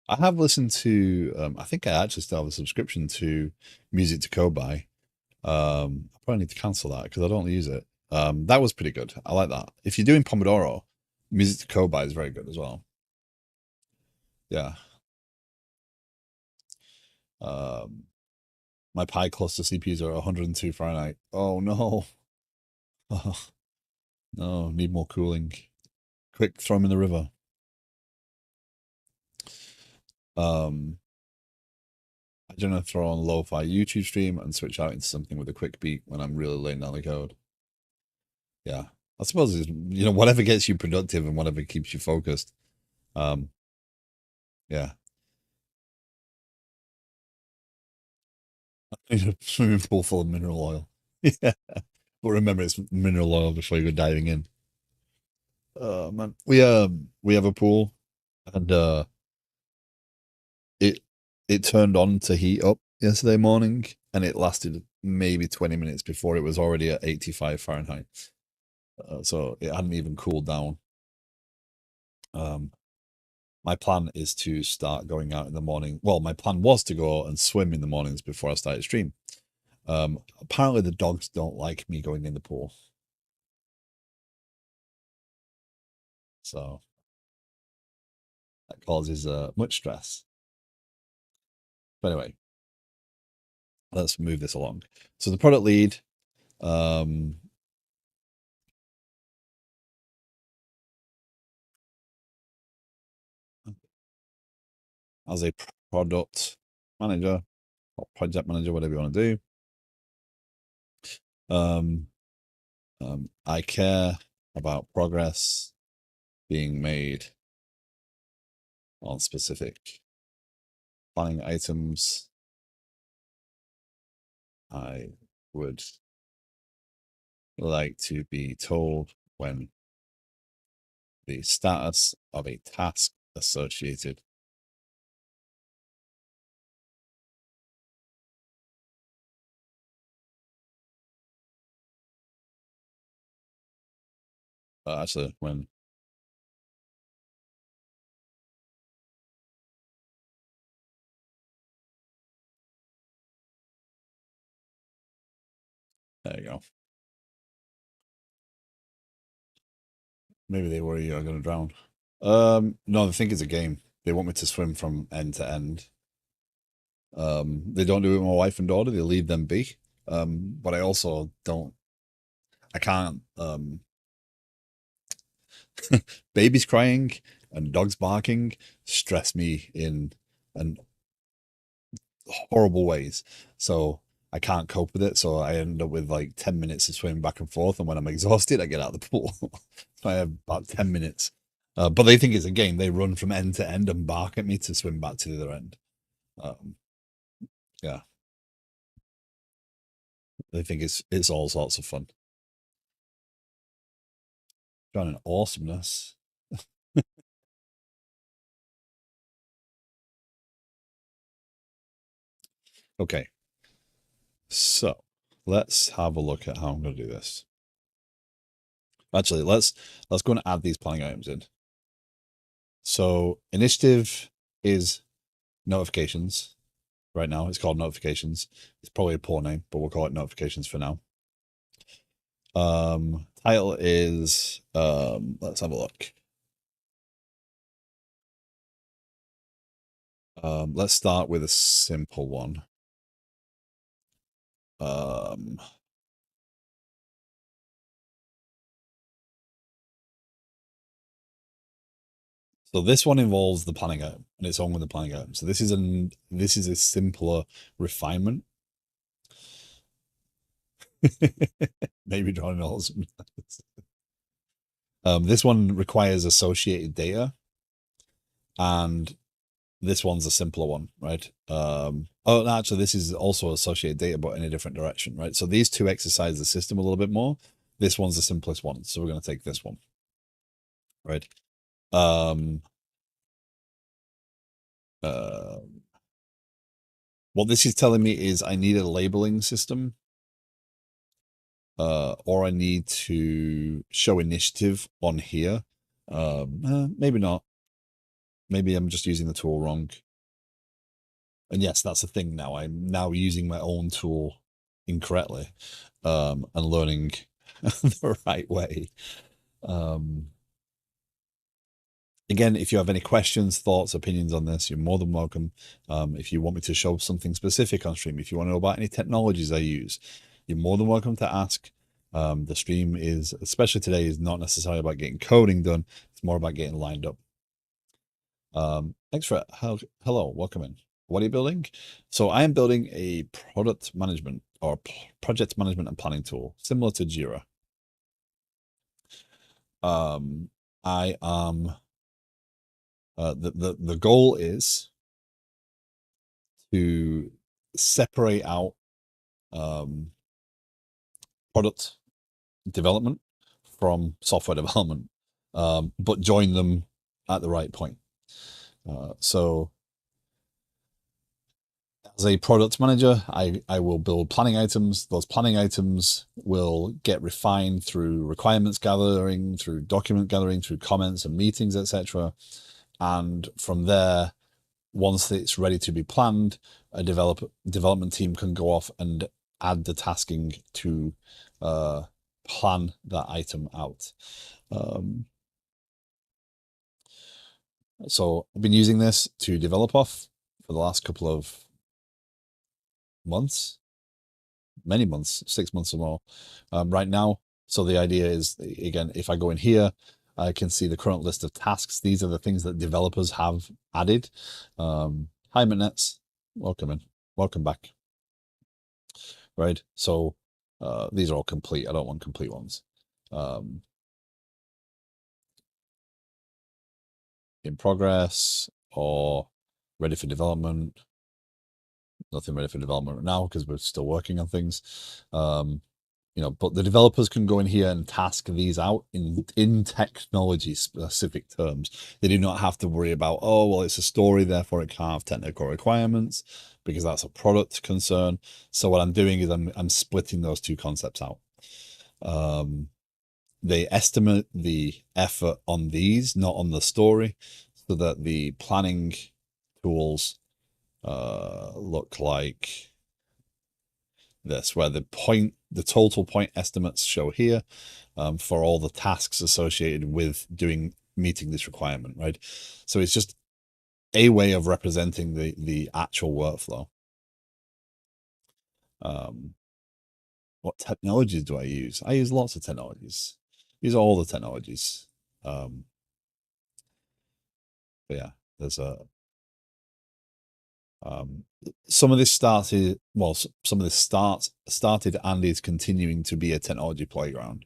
I have listened to, I think I actually still have a subscription to Music to Code By. I probably need to cancel that because I don't use it. That was pretty good. I like that. If you're doing Pomodoro, Music to Code By is very good as well. Yeah. My Pi cluster CPUs are 102 Fahrenheit. Oh no. Oh, no, need more cooling. Quick, throw them in the river. I generally throw on lo-fi YouTube stream and switch out into something with a quick beat when I'm really laying down the code. Yeah. I suppose it's, whatever gets you productive and whatever keeps you focused. Yeah. A swimming pool full of mineral oil. Yeah. But remember, it's mineral oil before you go diving in. Oh man. We have a pool and it turned on to heat up yesterday morning and it lasted maybe 20 minutes before it was already at 85 Fahrenheit. So it hadn't even cooled down. My plan is to start going out in the morning. Well, my plan was to go and swim in the mornings before I started stream. Apparently the dogs don't like me going in the pool. So that causes much stress. But anyway, let's move this along. So the product lead, as a product manager or project manager, whatever you want to do, I care about progress being made on specific planning items. I would like to be told when the status of a task associated actually when there you go. Maybe they worry you're going to drown. No, they think it's a game. They want me to swim from end to end. They don't do it with my wife and daughter. They leave them be. But I also don't. I can't. Babies crying and dogs barking stress me in an horrible ways. So I can't cope with it. So I end up with like 10 minutes to swim back and forth. And when I'm exhausted, I get out of the pool. So I have about 10 minutes. But they think it's a game. They run from end to end and bark at me to swim back to the other end. Yeah. They think it's all sorts of fun. John, an awesomeness. Okay. So let's have a look at how I'm going to do this. Actually, let's go and add these planning items in. So initiative is notifications. Right now, it's called notifications. It's probably a poor name, but we'll call it notifications for now. Title is, let's have a look. Let's start with a simple one. So this one involves the planning item, and it's on with the planning item. So this is a simpler refinement. Maybe drawing holes. This one requires associated data, and this one's a simpler one, right? Oh, actually, this is also associated data, but in a different direction, right? So these two exercise the system a little bit more. This one's the simplest one, so we're going to take this one, right? What this is telling me is I need a labeling system, or I need to show initiative on here. Maybe not. Maybe I'm just using the tool wrong. And yes, that's the thing now. I'm now using my own tool incorrectly, and learning the right way. Again, if you have any questions, thoughts, opinions on this, you're more than welcome. If you want me to show something specific on stream, if you want to know about any technologies I use, you're more than welcome to ask. The stream is, especially today, is not necessarily about getting coding done. It's more about getting lined up. Thanks for hello, welcome in. What are you building? So I am building a product management or project management and planning tool similar to Jira. I am the goal is to separate out product development from software development, but join them at the right point. So as a product manager, I will build planning items. Those planning items will get refined through requirements gathering, through document gathering, through comments and meetings, etc. And from there, once it's ready to be planned, a development team can go off and add the tasking to plan that item out. So I've been using this to develop off for the last couple of months, many months, 6 months or more right now. So the idea is, again, if I go in here, I can see the current list of tasks. These are the things that developers have added. Hi, Mitnets. Welcome in. Welcome back. Right. So these are all complete. I don't want complete ones. In progress or ready for development. Nothing ready for development right now because we're still working on things. But the developers can go in here and task these out in technology specific terms. They do not have to worry about, oh, well, it's a story, therefore it can't have technical requirements, because that's a product concern. So what I'm doing is I'm splitting those two concepts out. They estimate the effort on these, not on the story, so that the planning tools look like this, where the total point estimates show here for all the tasks associated with meeting this requirement, right? So it's just a way of representing the actual workflow. What technologies do I use? I use lots of technologies. Use all the technologies. But yeah, there's some of this started and is continuing to be a technology playground.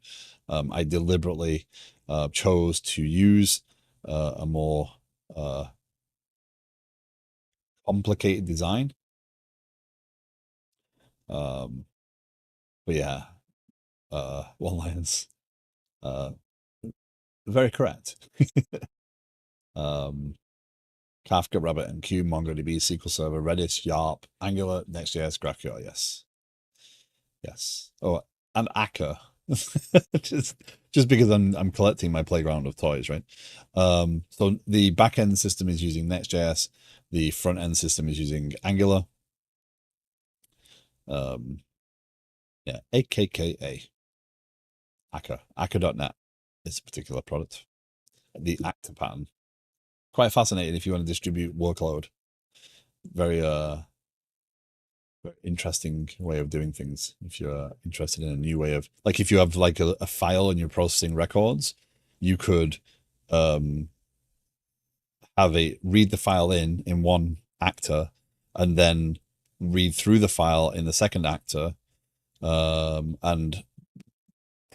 I deliberately chose to use a more complicated design. But yeah, one lines, very correct. Kafka, RabbitMQ, MongoDB, SQL Server, Redis, YARP, Angular, Next.js, GraphQL. Yes. Oh, and Akka. just because I'm collecting my playground of toys, right? So the backend system is using Next.js. The front end system is using Angular. Yeah, AKKA. Akka.net is a particular product. The actor pattern. Quite fascinating if you want to distribute workload. Very very interesting way of doing things. If you're interested in a new way of, like, if you have like a file and you're processing records, you could have a read the file in one actor and then read through the file in the second actor, and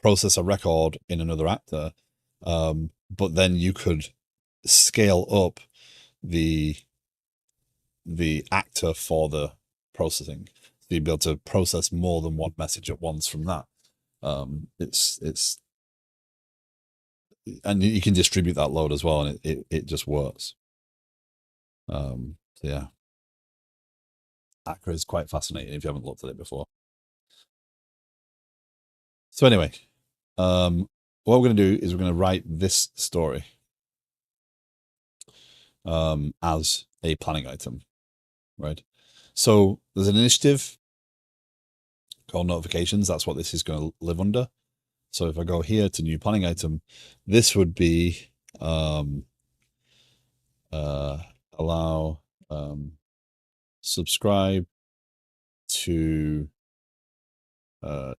process a record in another actor. But then you could scale up the actor for the processing. So you'd be able to process more than one message at once from that. It's and you can distribute that load as well, and it just works. So yeah, Akka is quite fascinating if you haven't looked at it before. So anyway, what we're going to do is we're going to write this story as a planning item, right? So there's an initiative called notifications. That's what this is going to live under. So if I go here to new planning item, this would be allow subscribe to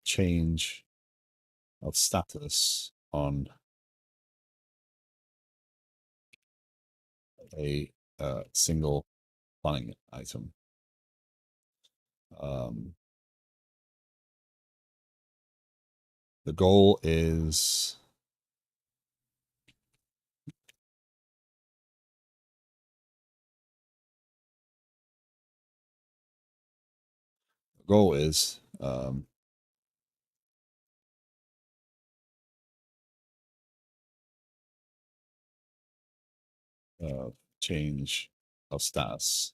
change of status on a single planning item. The goal is change of status.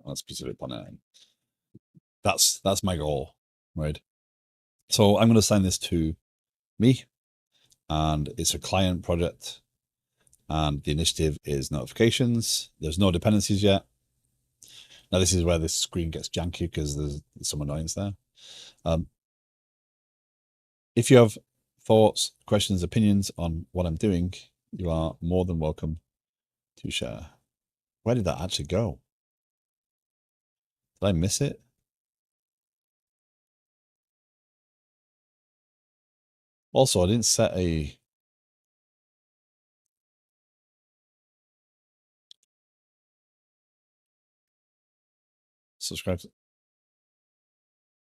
On a specific planning. That's my goal, right? So I'm going to assign this to me, and it's a client project, and the initiative is notifications. There's no dependencies yet. Now this is where this screen gets janky because there's some annoyance there. If you have thoughts, questions, opinions on what I'm doing, you are more than welcome to share. Where did that actually go? Did I miss it? Also, I didn't set a subscribe.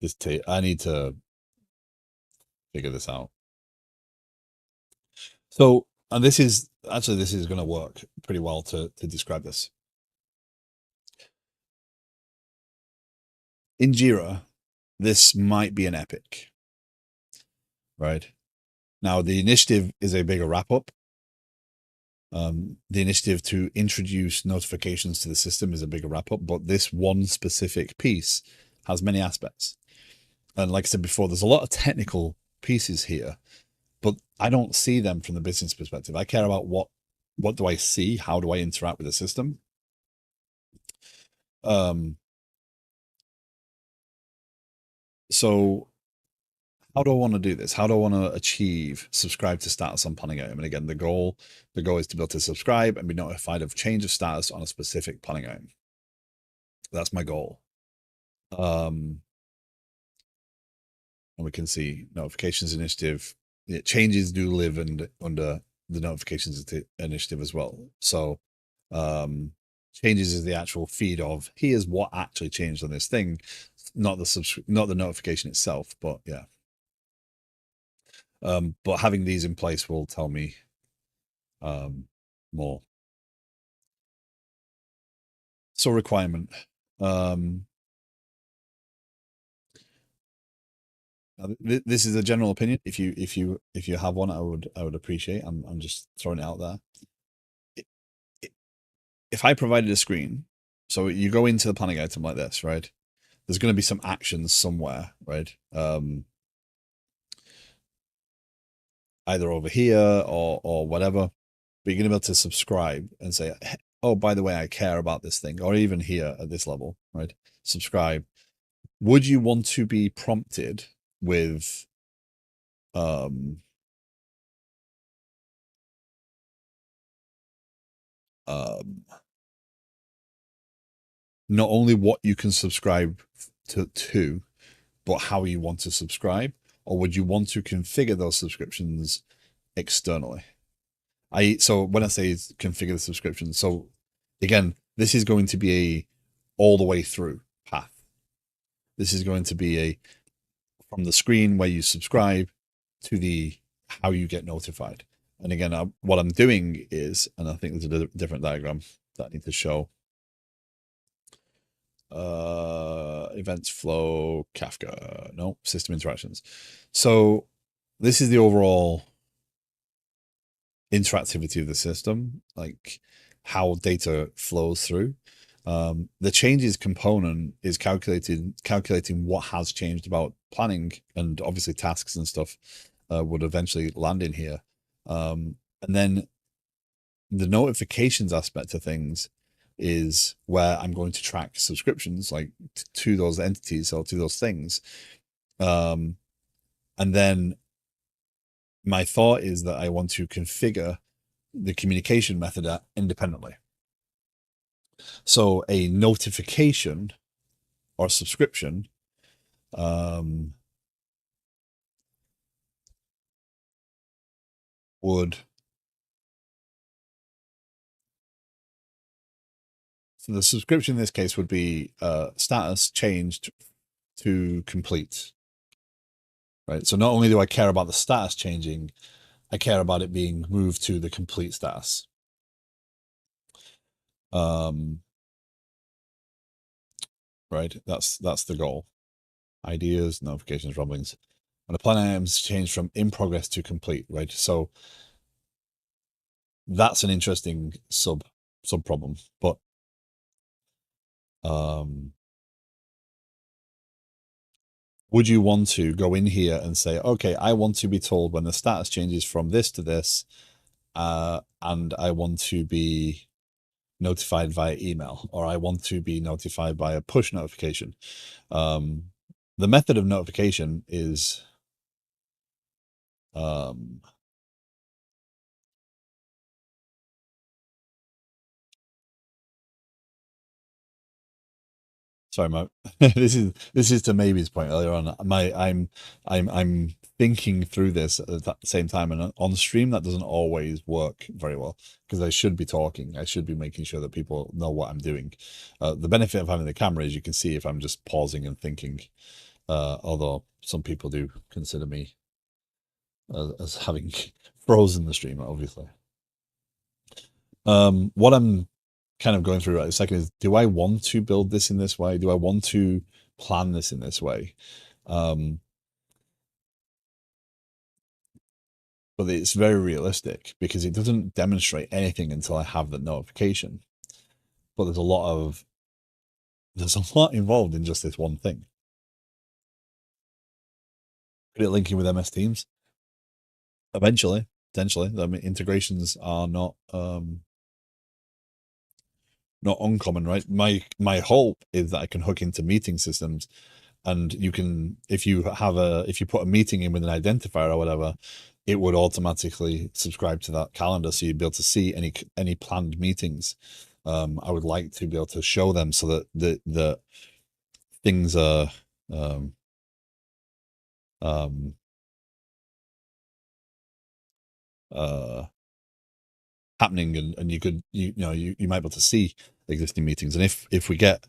This I need to figure this out. So, and this is going to work pretty well to describe this. In Jira, this might be an epic, right? Now, the initiative is a bigger wrap up. The initiative to introduce notifications to the system is a bigger wrap up, but this one specific piece has many aspects. And like I said before, there's a lot of technical pieces here, but I don't see them from the business perspective. I care about what do I see? How do I interact with the system? So how do I want to do this? How do I want to achieve subscribe to status on planning item? And again, the goal is to be able to subscribe and be notified of change of status on a specific planning item. That's my goal. And we can see notifications initiative. Changes do live under the notifications initiative as well. So changes is the actual feed of here's what actually changed on this thing, not the notification itself, but yeah. But having these in place will tell me more. So requirement. This is a general opinion. If you have one, I would appreciate. I'm just throwing it out there. If I provided a screen, so you go into the planning item like this, right? There's going to be some actions somewhere, right? Either over here or whatever. But you're going to be able to subscribe and say, oh, by the way, I care about this thing, or even here at this level, right? Subscribe. Would you want to be prompted with um um not only what you can subscribe to, but how you want to subscribe, or would you want to configure those subscriptions externally? So when I say configure the subscription, so again, this is going to be a all the way through path. This is going to be a from the screen where you subscribe to the how you get notified. And again, what I'm doing is, and I think there's a different diagram that I need to show. Events flow, Kafka, no, system interactions. So this is the overall interactivity of the system, like how data flows through. The changes component is calculating what has changed about planning, and obviously tasks and stuff would eventually land in here. And then the notifications aspect of things is where I'm going to track subscriptions like to those entities or to those things. And then my thought is that I want to configure the communication method independently. So a notification or subscription would, so the subscription in this case would be status changed to complete, right? So not only do I care about the status changing, I care about it being moved to the complete status. Right, that's the goal. Ideas, notifications, rumblings. And the plan items change from in progress to complete, right? So that's an interesting sub problem. But would you want to go in here and say, okay, I want to be told when the status changes from this to this, and I want to be notified via email, or I want to be notified by a push notification. The method of notification is sorry, my this is to maybe's point earlier on. I'm thinking through this at the same time, and on stream that doesn't always work very well because I should be talking. I should be making sure that people know what I'm doing. The benefit of having the camera is you can see if I'm just pausing and thinking. Although some people do consider me as having frozen the stream, obviously. What I'm kind of going through right a second is, do I want to build this in this way? Do I want to plan this in this way? But it's very realistic because it doesn't demonstrate anything until I have the notification. But there's a lot involved in just this one thing. Could it link in with MS Teams? Eventually, potentially. I mean, integrations are not uncommon, right? My hope is that I can hook into meeting systems, and you can, if you put a meeting in with an identifier or whatever, it would automatically subscribe to that calendar, so you'd be able to see any planned meetings. I would like to be able to show them so that the things are happening, and you could you might be able to see existing meetings. And if we get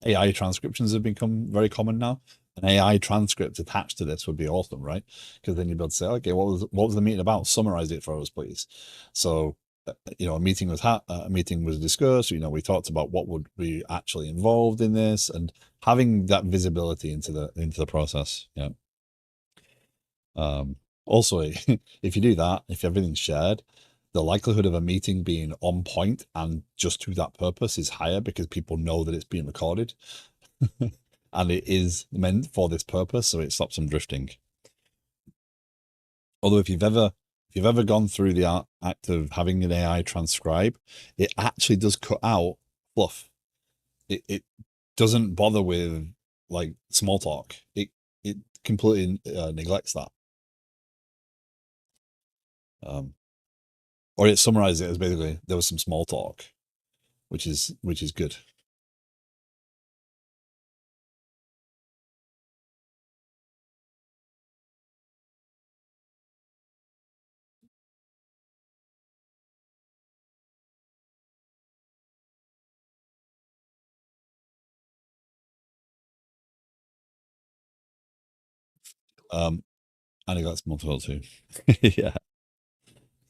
AI transcriptions have become very common now. An AI transcript attached to this would be awesome, right? Because then you'd be able to say, okay, what was the meeting about? Summarize it for us, please. So, a meeting was discussed. We talked about what would be actually involved in this, and having that visibility into the process. Yeah. Also, if you do that, if everything's shared, the likelihood of a meeting being on point and just to that purpose is higher because people know that it's being recorded and it is meant for this purpose, so it stops them drifting. Although if you've ever if you've ever gone through the act of having an AI transcribe, it actually does cut out fluff. It doesn't bother with like small talk. It completely neglects that. Um, or it summarizes it as basically there was some small talk, which is good. Um, I think that's multiple too. Yeah.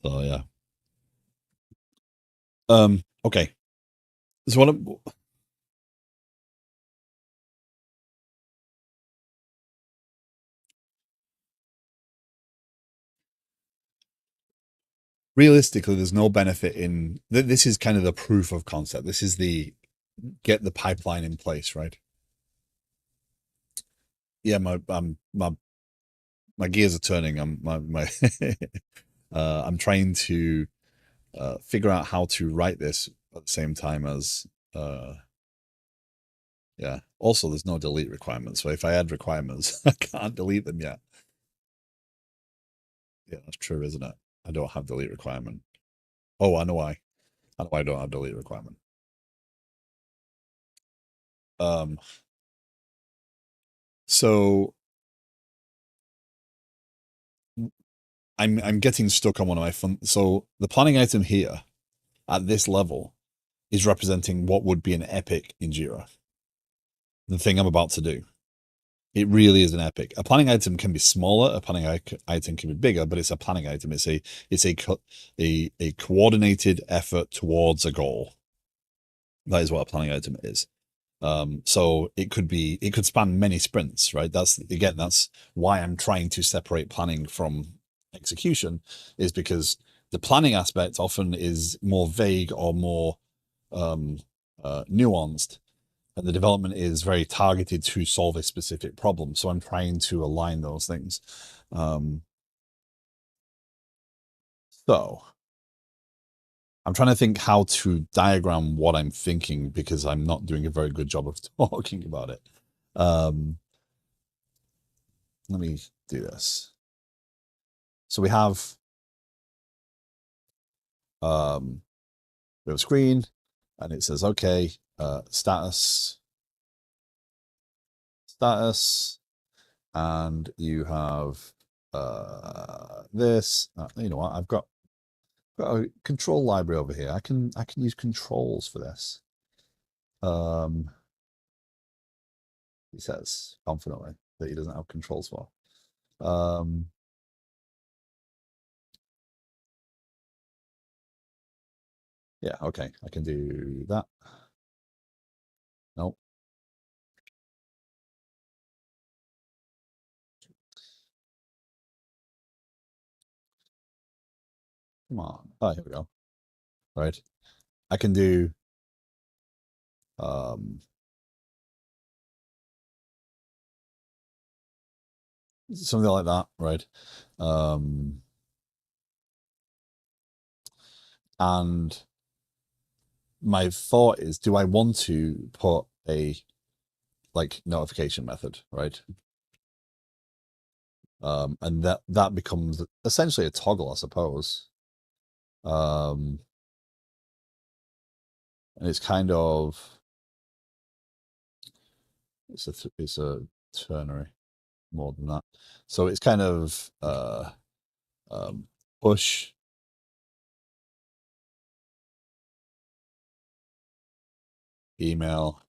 So yeah. Okay. So realistically, there's no benefit in this is kind of the proof of concept. This is the get the pipeline in place, right? Yeah, my gears are turning. I'm trying to figure out how to write this at the same time as yeah. Also, there's no delete requirement, so if I add requirements, I can't delete them yet. Yeah, that's true, isn't it? I don't have delete requirement. Oh, I know why. I know why I don't have delete requirement. Um, so I'm getting stuck on one of my fun. So the planning item here at this level is representing what would be an epic in Jira. The thing I'm about to do. It really is an epic. A planning item can be smaller. A planning item can be bigger, but it's a planning item. It's a coordinated effort towards a goal. That is what a planning item is. So it could span many sprints, right? That's why I'm trying to separate planning from execution, is because the planning aspect often is more vague or more um, nuanced, and the development is very targeted to solve a specific problem. So I'm trying to align those things. Um, so I'm trying to think how to diagram what I'm thinking because I'm not doing a very good job of talking about it. Um, let me do this. So um, we have a screen and it says, okay, status, and you have this. You know what? I've got a control library over here. I can use controls for this. Um, he says confidently that he doesn't have controls for. Um, yeah, okay, I can do that. Nope. Come on. Oh, here we go. Right. I can do um something like that, right? Um, and my thought is, do I want to put a like notification method, right? And that becomes essentially a toggle, I suppose. Um, and it's kind of it's a ternary more than that. So it's kind of push email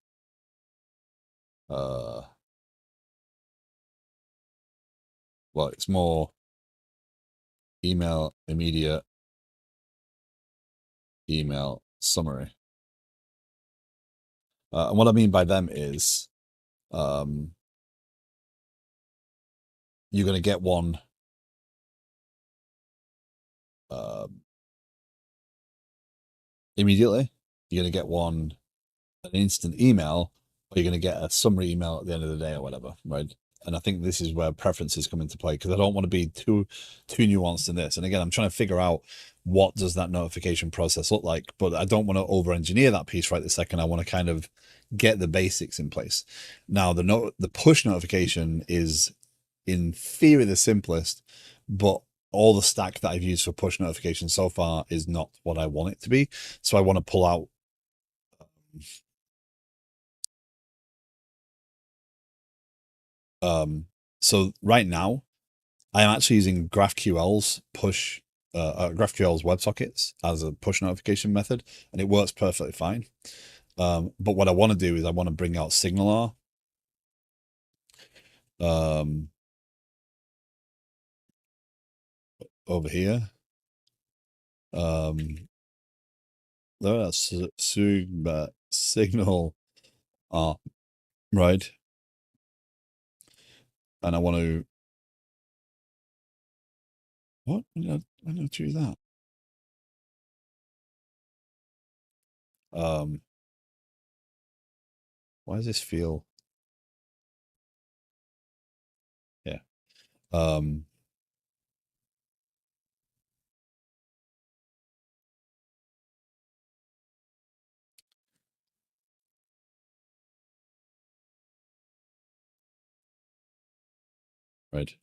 uh well, it's more email immediate, email summary. And what I mean by them is um, you're going to get one uh, immediately. You're going to get an instant email, or you're going to get a summary email at the end of the day or whatever, right? and I think this is where preferences come into play, because I don't want to be too nuanced in this. And again, I'm trying to figure out what does that notification process look like, but I don't want to over engineer that piece right this second. I want to kind of get the basics in place. Now, the push notification is in theory the simplest, but all the stack that I've used for push notifications so far is not what I want it to be. So I want to pull out so right now I am actually using GraphQL's GraphQL's WebSockets as a push notification method, and it works perfectly fine. But what I want to do is I want to bring out SignalR. Over here. That's Signal R, right? And I want to, what? I don't choose that. Why does this feel? Yeah. Right.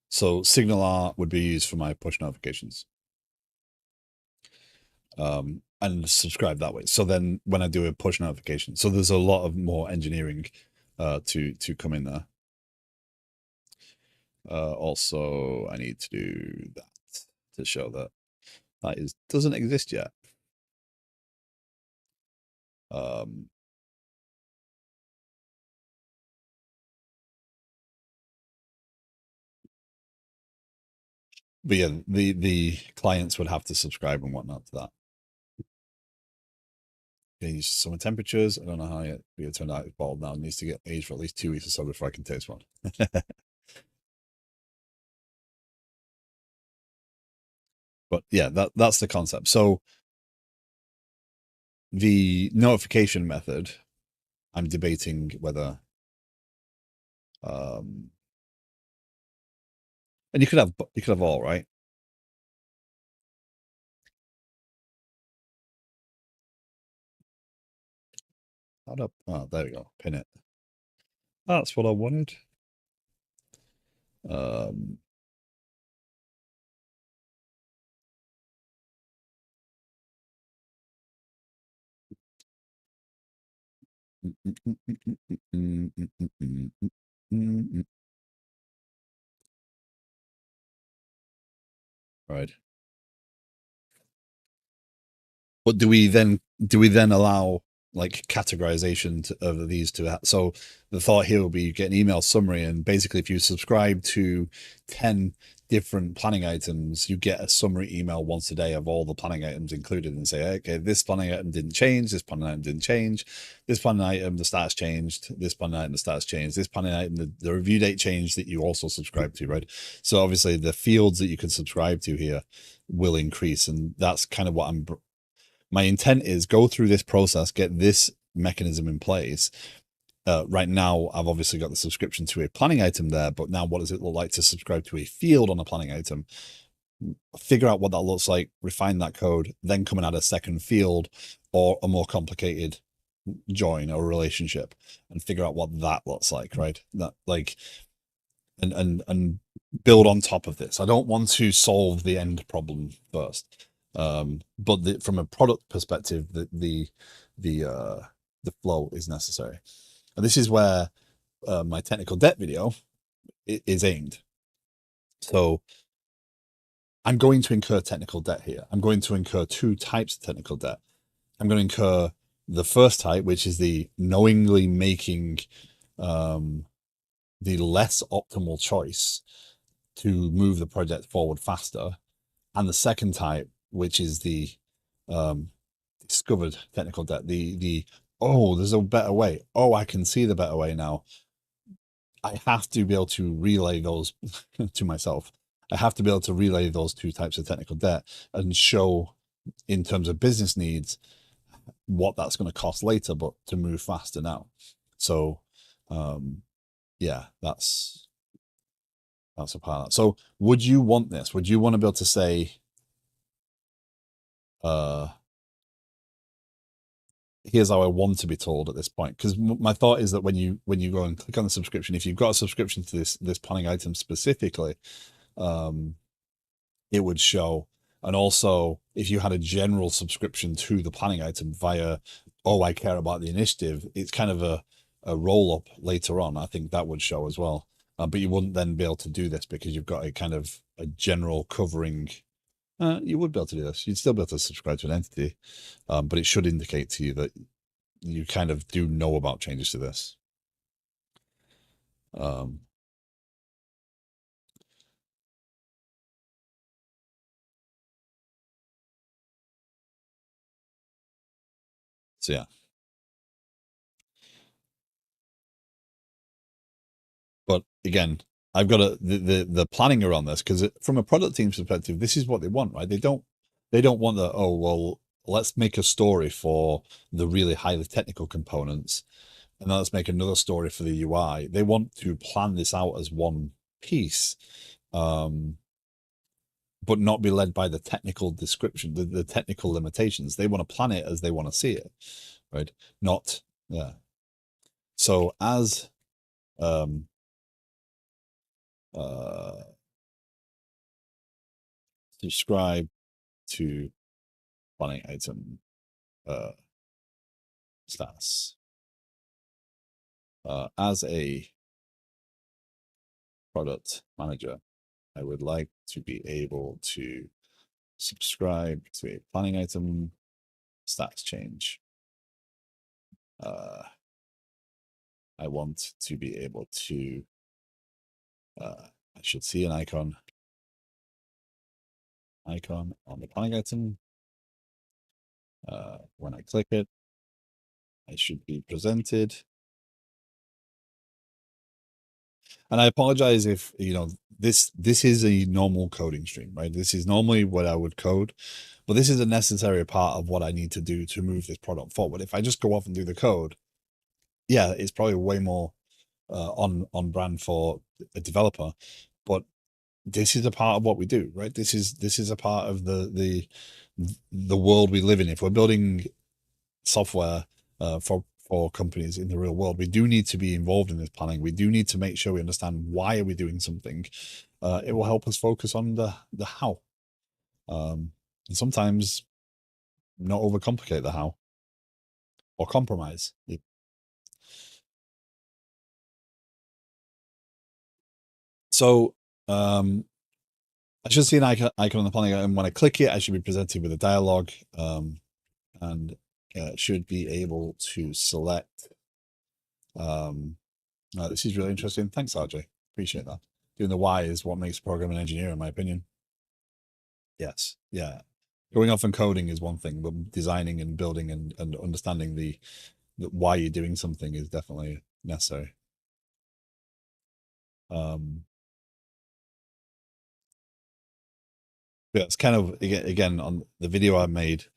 So SignalR would be used for my push notifications. And subscribe that way. So then when I do a push notification, so there's a lot of more engineering to come in there. Also, I need to do that to show that doesn't exist yet. But yeah, the clients would have to subscribe and whatnot to that. Use summer temperatures. I don't know how it turned out. It's bald now. It needs to get aged for at least 2 weeks or so before I can taste one. But yeah, that's the concept. So the notification method, I'm debating whether and you could have all, right? Oh, there we go. Pin it. That's what I wanted. Right. But do we then allow like categorization of these two? So the thought here will be you get an email summary, and basically if you subscribe to 10 different planning items, you get a summary email once a day of all the planning items included, and say, okay, this planning item didn't change, this planning item didn't change, this planning item the status changed, this planning item the status changed, this planning item the review date changed that you also subscribe to, right? So obviously the fields that you can subscribe to here will increase, and that's kind of what my intent is go through this process, get this mechanism in place. Right now, I've obviously got the subscription to a planning item there, but now what does it look like to subscribe to a field on a planning item? Figure out what that looks like, refine that code, then come and add a second field or a more complicated join or relationship and figure out what that looks like, right? That like, and build on top of this. I don't want to solve the end problem first. But from a product perspective, the flow is necessary, and this is where my technical debt video is aimed. So I'm going to incur technical debt here. I'm going to incur two types of technical debt. I'm going to incur the first type, which is the knowingly making the less optimal choice to move the project forward faster, and the second type, which is the discovered technical debt, the oh, there's a better way, oh, I can see the better way now. I have to be able to relay those to myself. I have to be able to relay those two types of technical debt and show in terms of business needs what that's going to cost later, but to move faster now. So yeah, that's a part of that. So would you want this? Would you want to be able to say, here's how I want to be told at this point? Because my thought is that when you go and click on the subscription, if you've got a subscription to this planning item specifically, it would show. And also, if you had a general subscription to the planning item via, oh, I care about the initiative, it's kind of a roll up later on. I think that would show as well. But you wouldn't then be able to do this because you've got a kind of a general covering. You would be able to do this. You'd still be able to subscribe to an entity, but it should indicate to you that you kind of do know about changes to this. Um, so yeah. But again, I've got the planning around this because from a product team's perspective, this is what they want, right? They don't want the, oh well, let's make a story for the really highly technical components, and then let's make another story for the UI. They want to plan this out as one piece, but not be led by the technical description, the technical limitations. They want to plan it as they want to see it, right? Not yeah. So as uh subscribe to planning item status. As a product manager, I would like to be able to subscribe to a planning item stats change. I want to be able to, I should see an icon on the planning item. When I click it, I should be presented. And I apologize if, this is a normal coding stream, right? This is normally what I would code, but this is a necessary part of what I need to do to move this product forward. If I just go off and do the code, yeah, it's probably way more on brand for a developer, but this is a part of what we do, right? This is a part of the world we live in. If we're building software for companies in the real world, we do need to be involved in this planning. We do need to make sure we understand why are we doing something. It will help us focus on the how, and sometimes not overcomplicate the how or compromise. So I should see an icon on the planning, and when I click it, I should be presented with a dialogue, and should be able to select. This is really interesting. Thanks, RJ. Appreciate that. Doing the why is what makes a programming engineer, in my opinion. Yes. Yeah. Going off and coding is one thing, but designing and building and understanding the why you're doing something is definitely necessary. Yeah, it's kind of again on the video I made.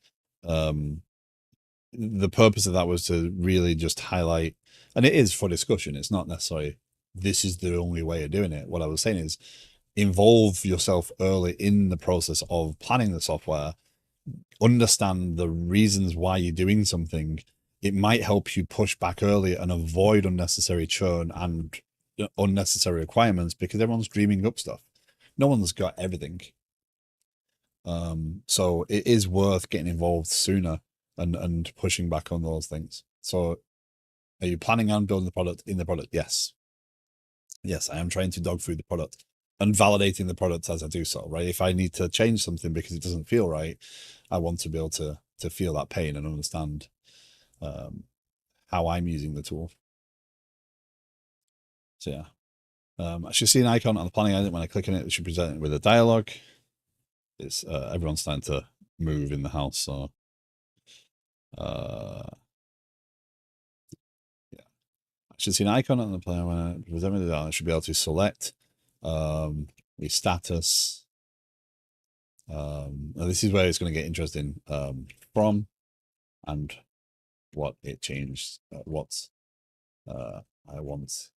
The purpose of that was to really just highlight, and it is for discussion. It's not necessarily this is the only way of doing it. What I was saying is involve yourself early in the process of planning the software, understand the reasons why you're doing something. It might help you push back early and avoid unnecessary churn and unnecessary requirements because everyone's dreaming up stuff. No one's got everything. So it is worth getting involved sooner and pushing back on those things. So are you planning on building the product in the product? Yes. Yes, I am trying to dog food the product and validating the product as I do so, right? If I need to change something because it doesn't feel right, I want to be able to feel that pain and understand how I'm using the tool. So yeah. I should see an icon on the planning item. When I click on it, it should present it with a dialogue. It's everyone's starting to move in the house, so yeah. I should see an icon on the player when I present it. I should be able to select the status. Now this is where it's going to get interesting. From and what it changed. What I want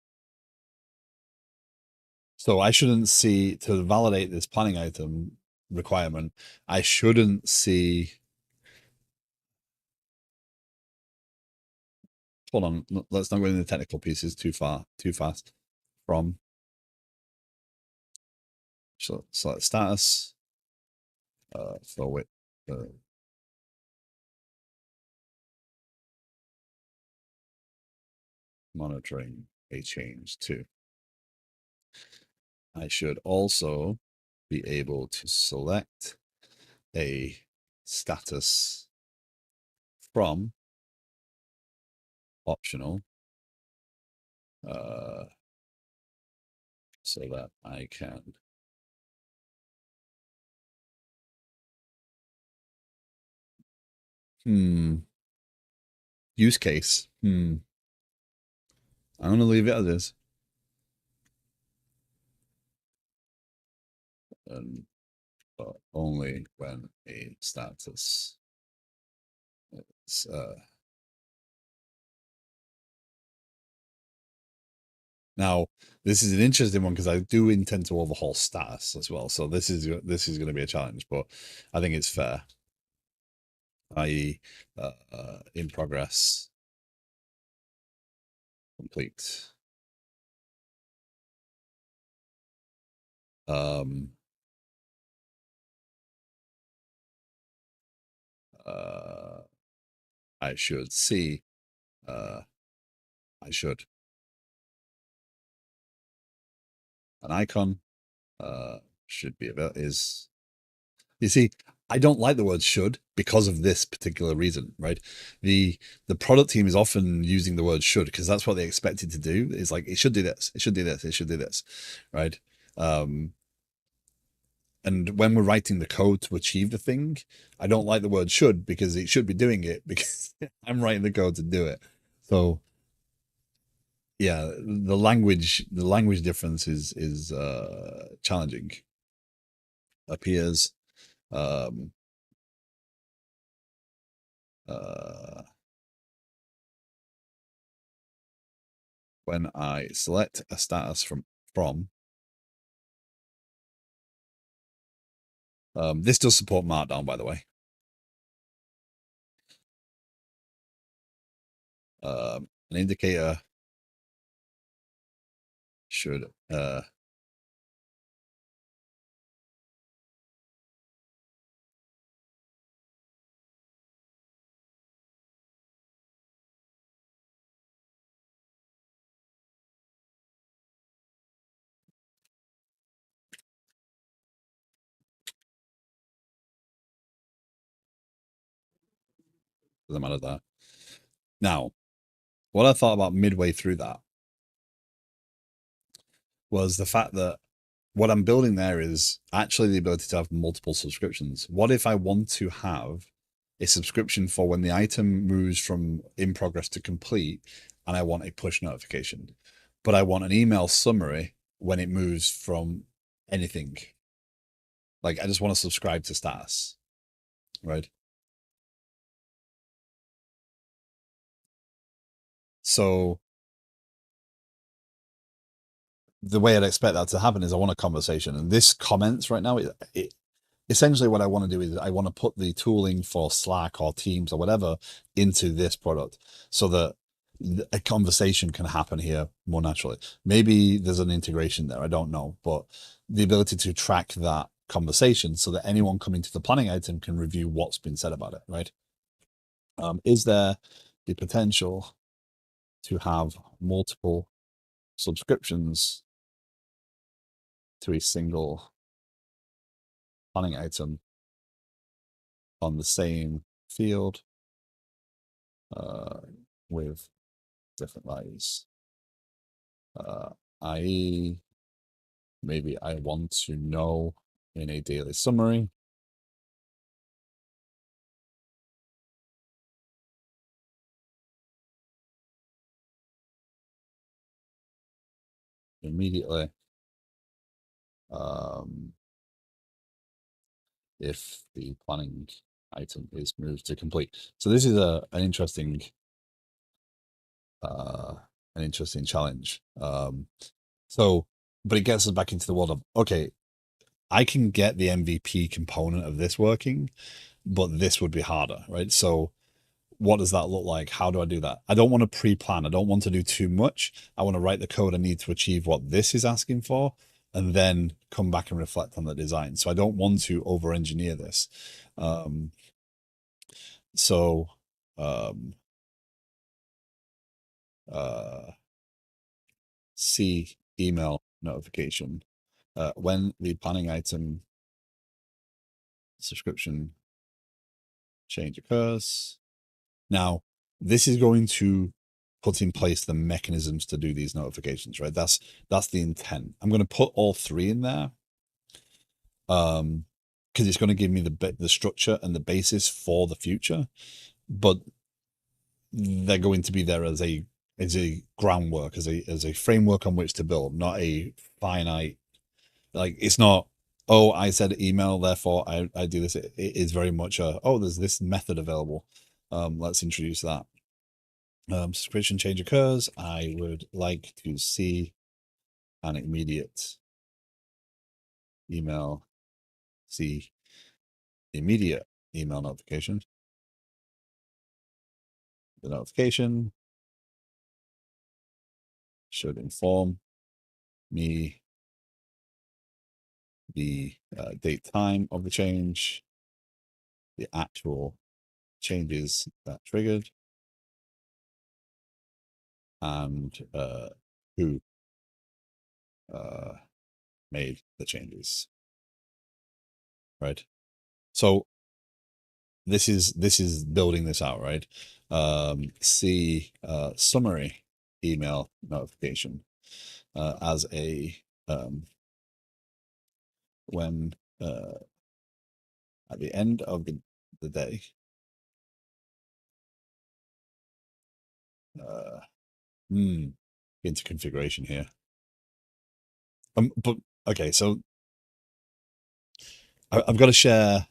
So I shouldn't see, to validate this planning item requirement, I shouldn't see, hold on, let's not go into the technical pieces too fast. From, so select status, flow width, monitoring a change to. I should also be able to select a status from optional, so that I can use case. I'm gonna leave it as is. And but only when a status is now this is an interesting one because I do intend to overhaul status as well. So this is going to be a challenge, but I think it's fair. I.e., in progress, complete. I should see. I should an icon should be about is. You see, I don't like the word should because of this particular reason, right? The product team is often using the word should because that's what they expect it to do. It's like it should do this, it should do this, it should do this, right? And when we're writing the code to achieve the thing, I don't like the word should because it should be doing it because I'm writing the code to do it. So yeah, the language difference is challenging. Appears when I select a status from this does support Markdown, by the way. An indicator should doesn't matter that. Now, what I thought about midway through that was the fact that what I'm building there is actually the ability to have multiple subscriptions. What if I want to have a subscription for when the item moves from in progress to complete and I want a push notification, but I want an email summary when it moves from anything? Like I just want to subscribe to status, right? So the way I'd expect that to happen is I want a conversation, and this comments right now, it essentially what I want to do is I want to put the tooling for Slack or Teams or whatever into this product so that a conversation can happen here more naturally. Maybe there's an integration there, I don't know, but the ability to track that conversation so that anyone coming to the planning item can review what's been said about it, right? Is there the potential to have multiple subscriptions to a single planning item on the same field with different values? I.e., maybe I want to know in a daily summary immediately if the planning item is moved to complete. So this is an interesting challenge. So but it gets us back into the world of, okay, I can get the MVP component of this working, but this would be harder, right? So what does that look like? How do I do that? I don't want to pre-plan. I don't want to do too much. I want to write the code I need to achieve what this is asking for, and then come back and reflect on the design. So I don't want to over-engineer this. Um, so um, uh, see email notification when the planning item subscription change occurs. Now, this is going to put in place the mechanisms to do these notifications, right? That's the intent. I'm going to put all three in there, because it's going to give me the structure and the basis for the future, but they're going to be there as a groundwork, as a framework on which to build, not a finite. Like, it's not, oh, I said email, therefore I do this. It is very much there's this method available. Let's introduce that. Subscription change occurs. I would like to see an immediate email, see immediate email notification. The notification should inform me the date, time of the change, the actual changes that triggered, and who made the changes. Right. So this is building this out, right? See summary email notification as a when at the end of the day, uh, into configuration here. But okay, so I've got to share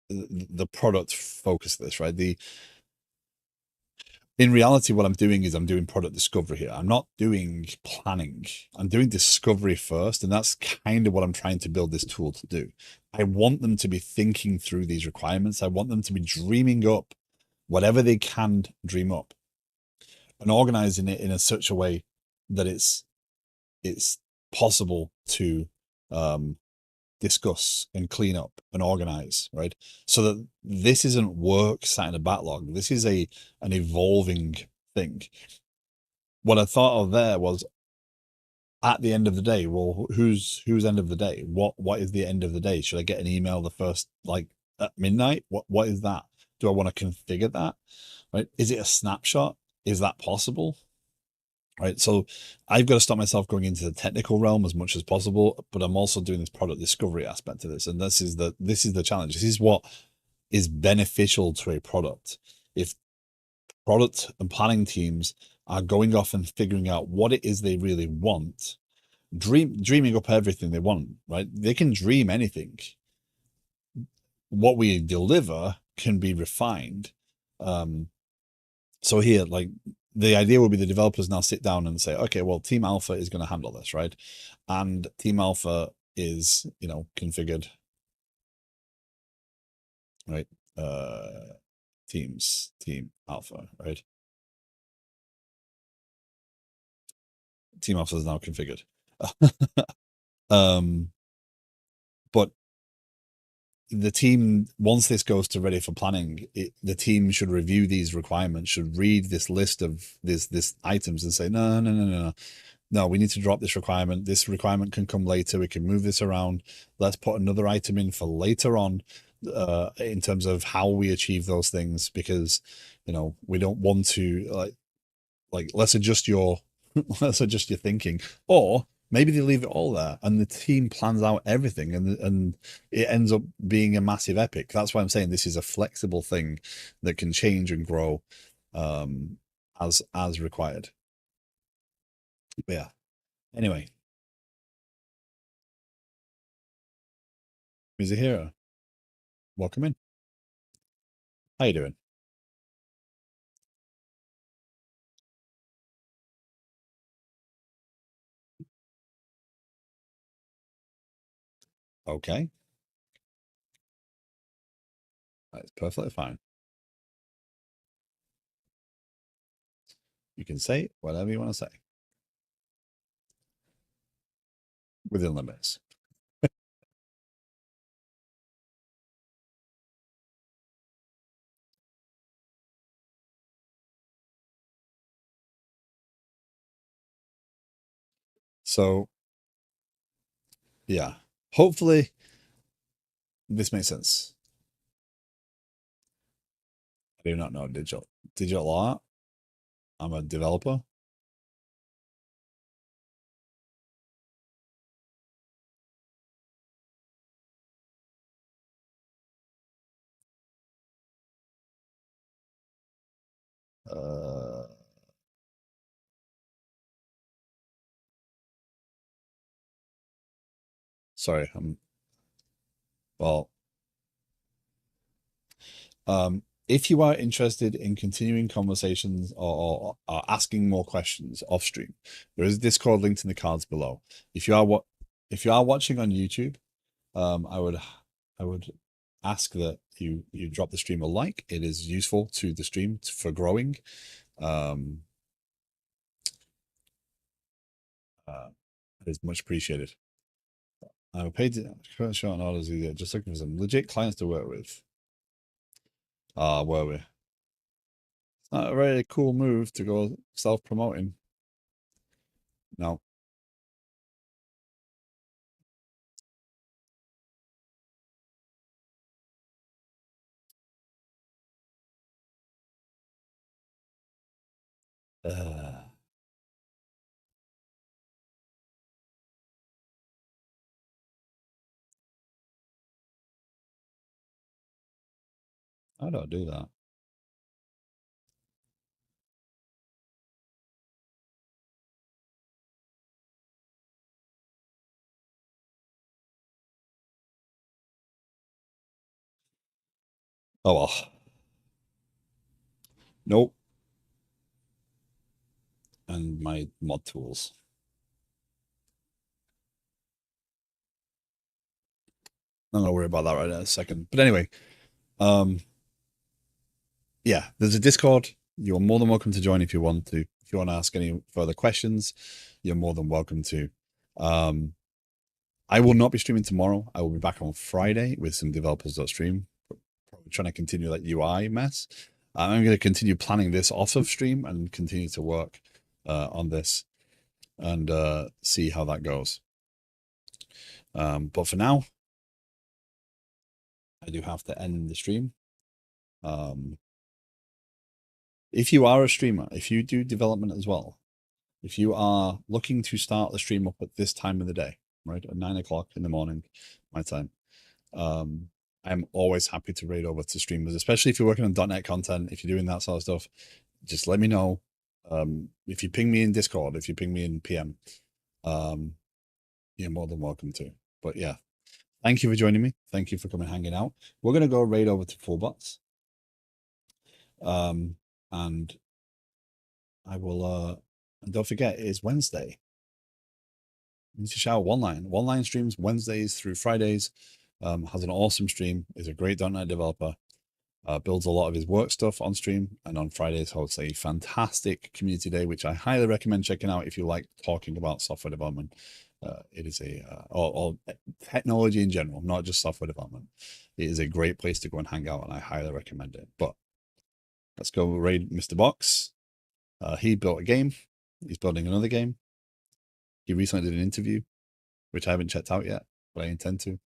the product focus of this, right? In reality, what I'm doing is I'm doing product discovery here. I'm not doing planning. I'm doing discovery first, and that's kind of what I'm trying to build this tool to do. I want them to be thinking through these requirements. I want them to be dreaming up whatever they can dream up and organizing it in such a way that it's possible to discuss and clean up and organize, right? So that this isn't work sat in a backlog. This is an evolving thing. What I thought of there was, at the end of the day, well, who's end of the day? What is the end of the day? Should I get an email the first, like, at midnight? What is that? Do I want to configure that? Right? Is it a snapshot? Is that possible? Right. So I've got to stop myself going into the technical realm as much as possible, but I'm also doing this product discovery aspect of this. And this is the challenge. This is what is beneficial to a product. If product and planning teams are going off and figuring out what it is they really want, dreaming up everything they want, right? They can dream anything. What we deliver can be refined. So here, like, the idea would be the developers now sit down and say, okay, well, Team Alpha is going to handle this, right? And Team Alpha is, configured, right? Team Alpha, right? Team Alpha is now configured. But the team, once this goes to ready for planning, the team should review these requirements, should read this list of this items and say, no, we need to drop this requirement. This requirement can come later. We can move this around. Let's put another item in for later on, in terms of how we achieve those things, because we don't want to let's adjust your let's adjust your thinking. Or maybe they leave it all there and the team plans out everything, and it ends up being a massive epic. That's why I'm saying this is a flexible thing that can change and grow as required. But yeah. Anyway, Music Hero, welcome in. How you doing? Okay. That's perfectly fine. You can say whatever you want to say within limits. So, yeah, hopefully this makes sense. I do not know digital art. I'm a developer. Uh, sorry, well, if you are interested in continuing conversations or asking more questions off stream, there is a Discord linked in the cards below. If you are watching on YouTube, I would ask that you drop the stream a like. It is useful to the stream for growing. Um, it is much appreciated. I'm paid to short orders either. Just looking for some legit clients to work with. Were we? It's not a very cool move to go self-promoting. No. Uh, I don't do that. Oh well. Nope. And my mod tools. I'm not gonna worry about that right in a second. But anyway, um, yeah, there's a Discord. You're more than welcome to join if you want to. If you want to ask any further questions, you're more than welcome to. Um, I will not be streaming tomorrow. I will be back on Friday with some developers that stream. Probably trying to continue that UI mess. I'm going to continue planning this off of stream and continue to work on this and see how that goes. But for now, I do have to end the stream. If you are a streamer, if you do development as well, if you are looking to start the stream up at this time of the day, right, at 9 o'clock in the morning, my time, I'm always happy to raid over to streamers, especially if you're working on .NET content, if you're doing that sort of stuff, just let me know. If you ping me in Discord, if you ping me in PM, you're more than welcome to. But yeah, thank you for joining me. Thank you for coming hanging out. We're going to go raid over to Fullbots. And I will, and don't forget, it is Wednesday. I need to shout one line streams Wednesdays through Fridays. Has an awesome stream, is a great .NET developer, builds a lot of his work stuff on stream, and on Fridays hosts a fantastic community day, which I highly recommend checking out if you like talking about software development. It is or technology in general, not just software development. It is a great place to go and hang out, and I highly recommend it. But let's go raid Mr. Box. He built a game. He's building another game. He recently did an interview, which I haven't checked out yet, but I intend to.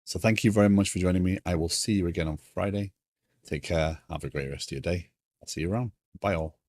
So thank you very much for joining me. I will see you again on Friday. Take care. Have a great rest of your day. I'll see you around. Bye all.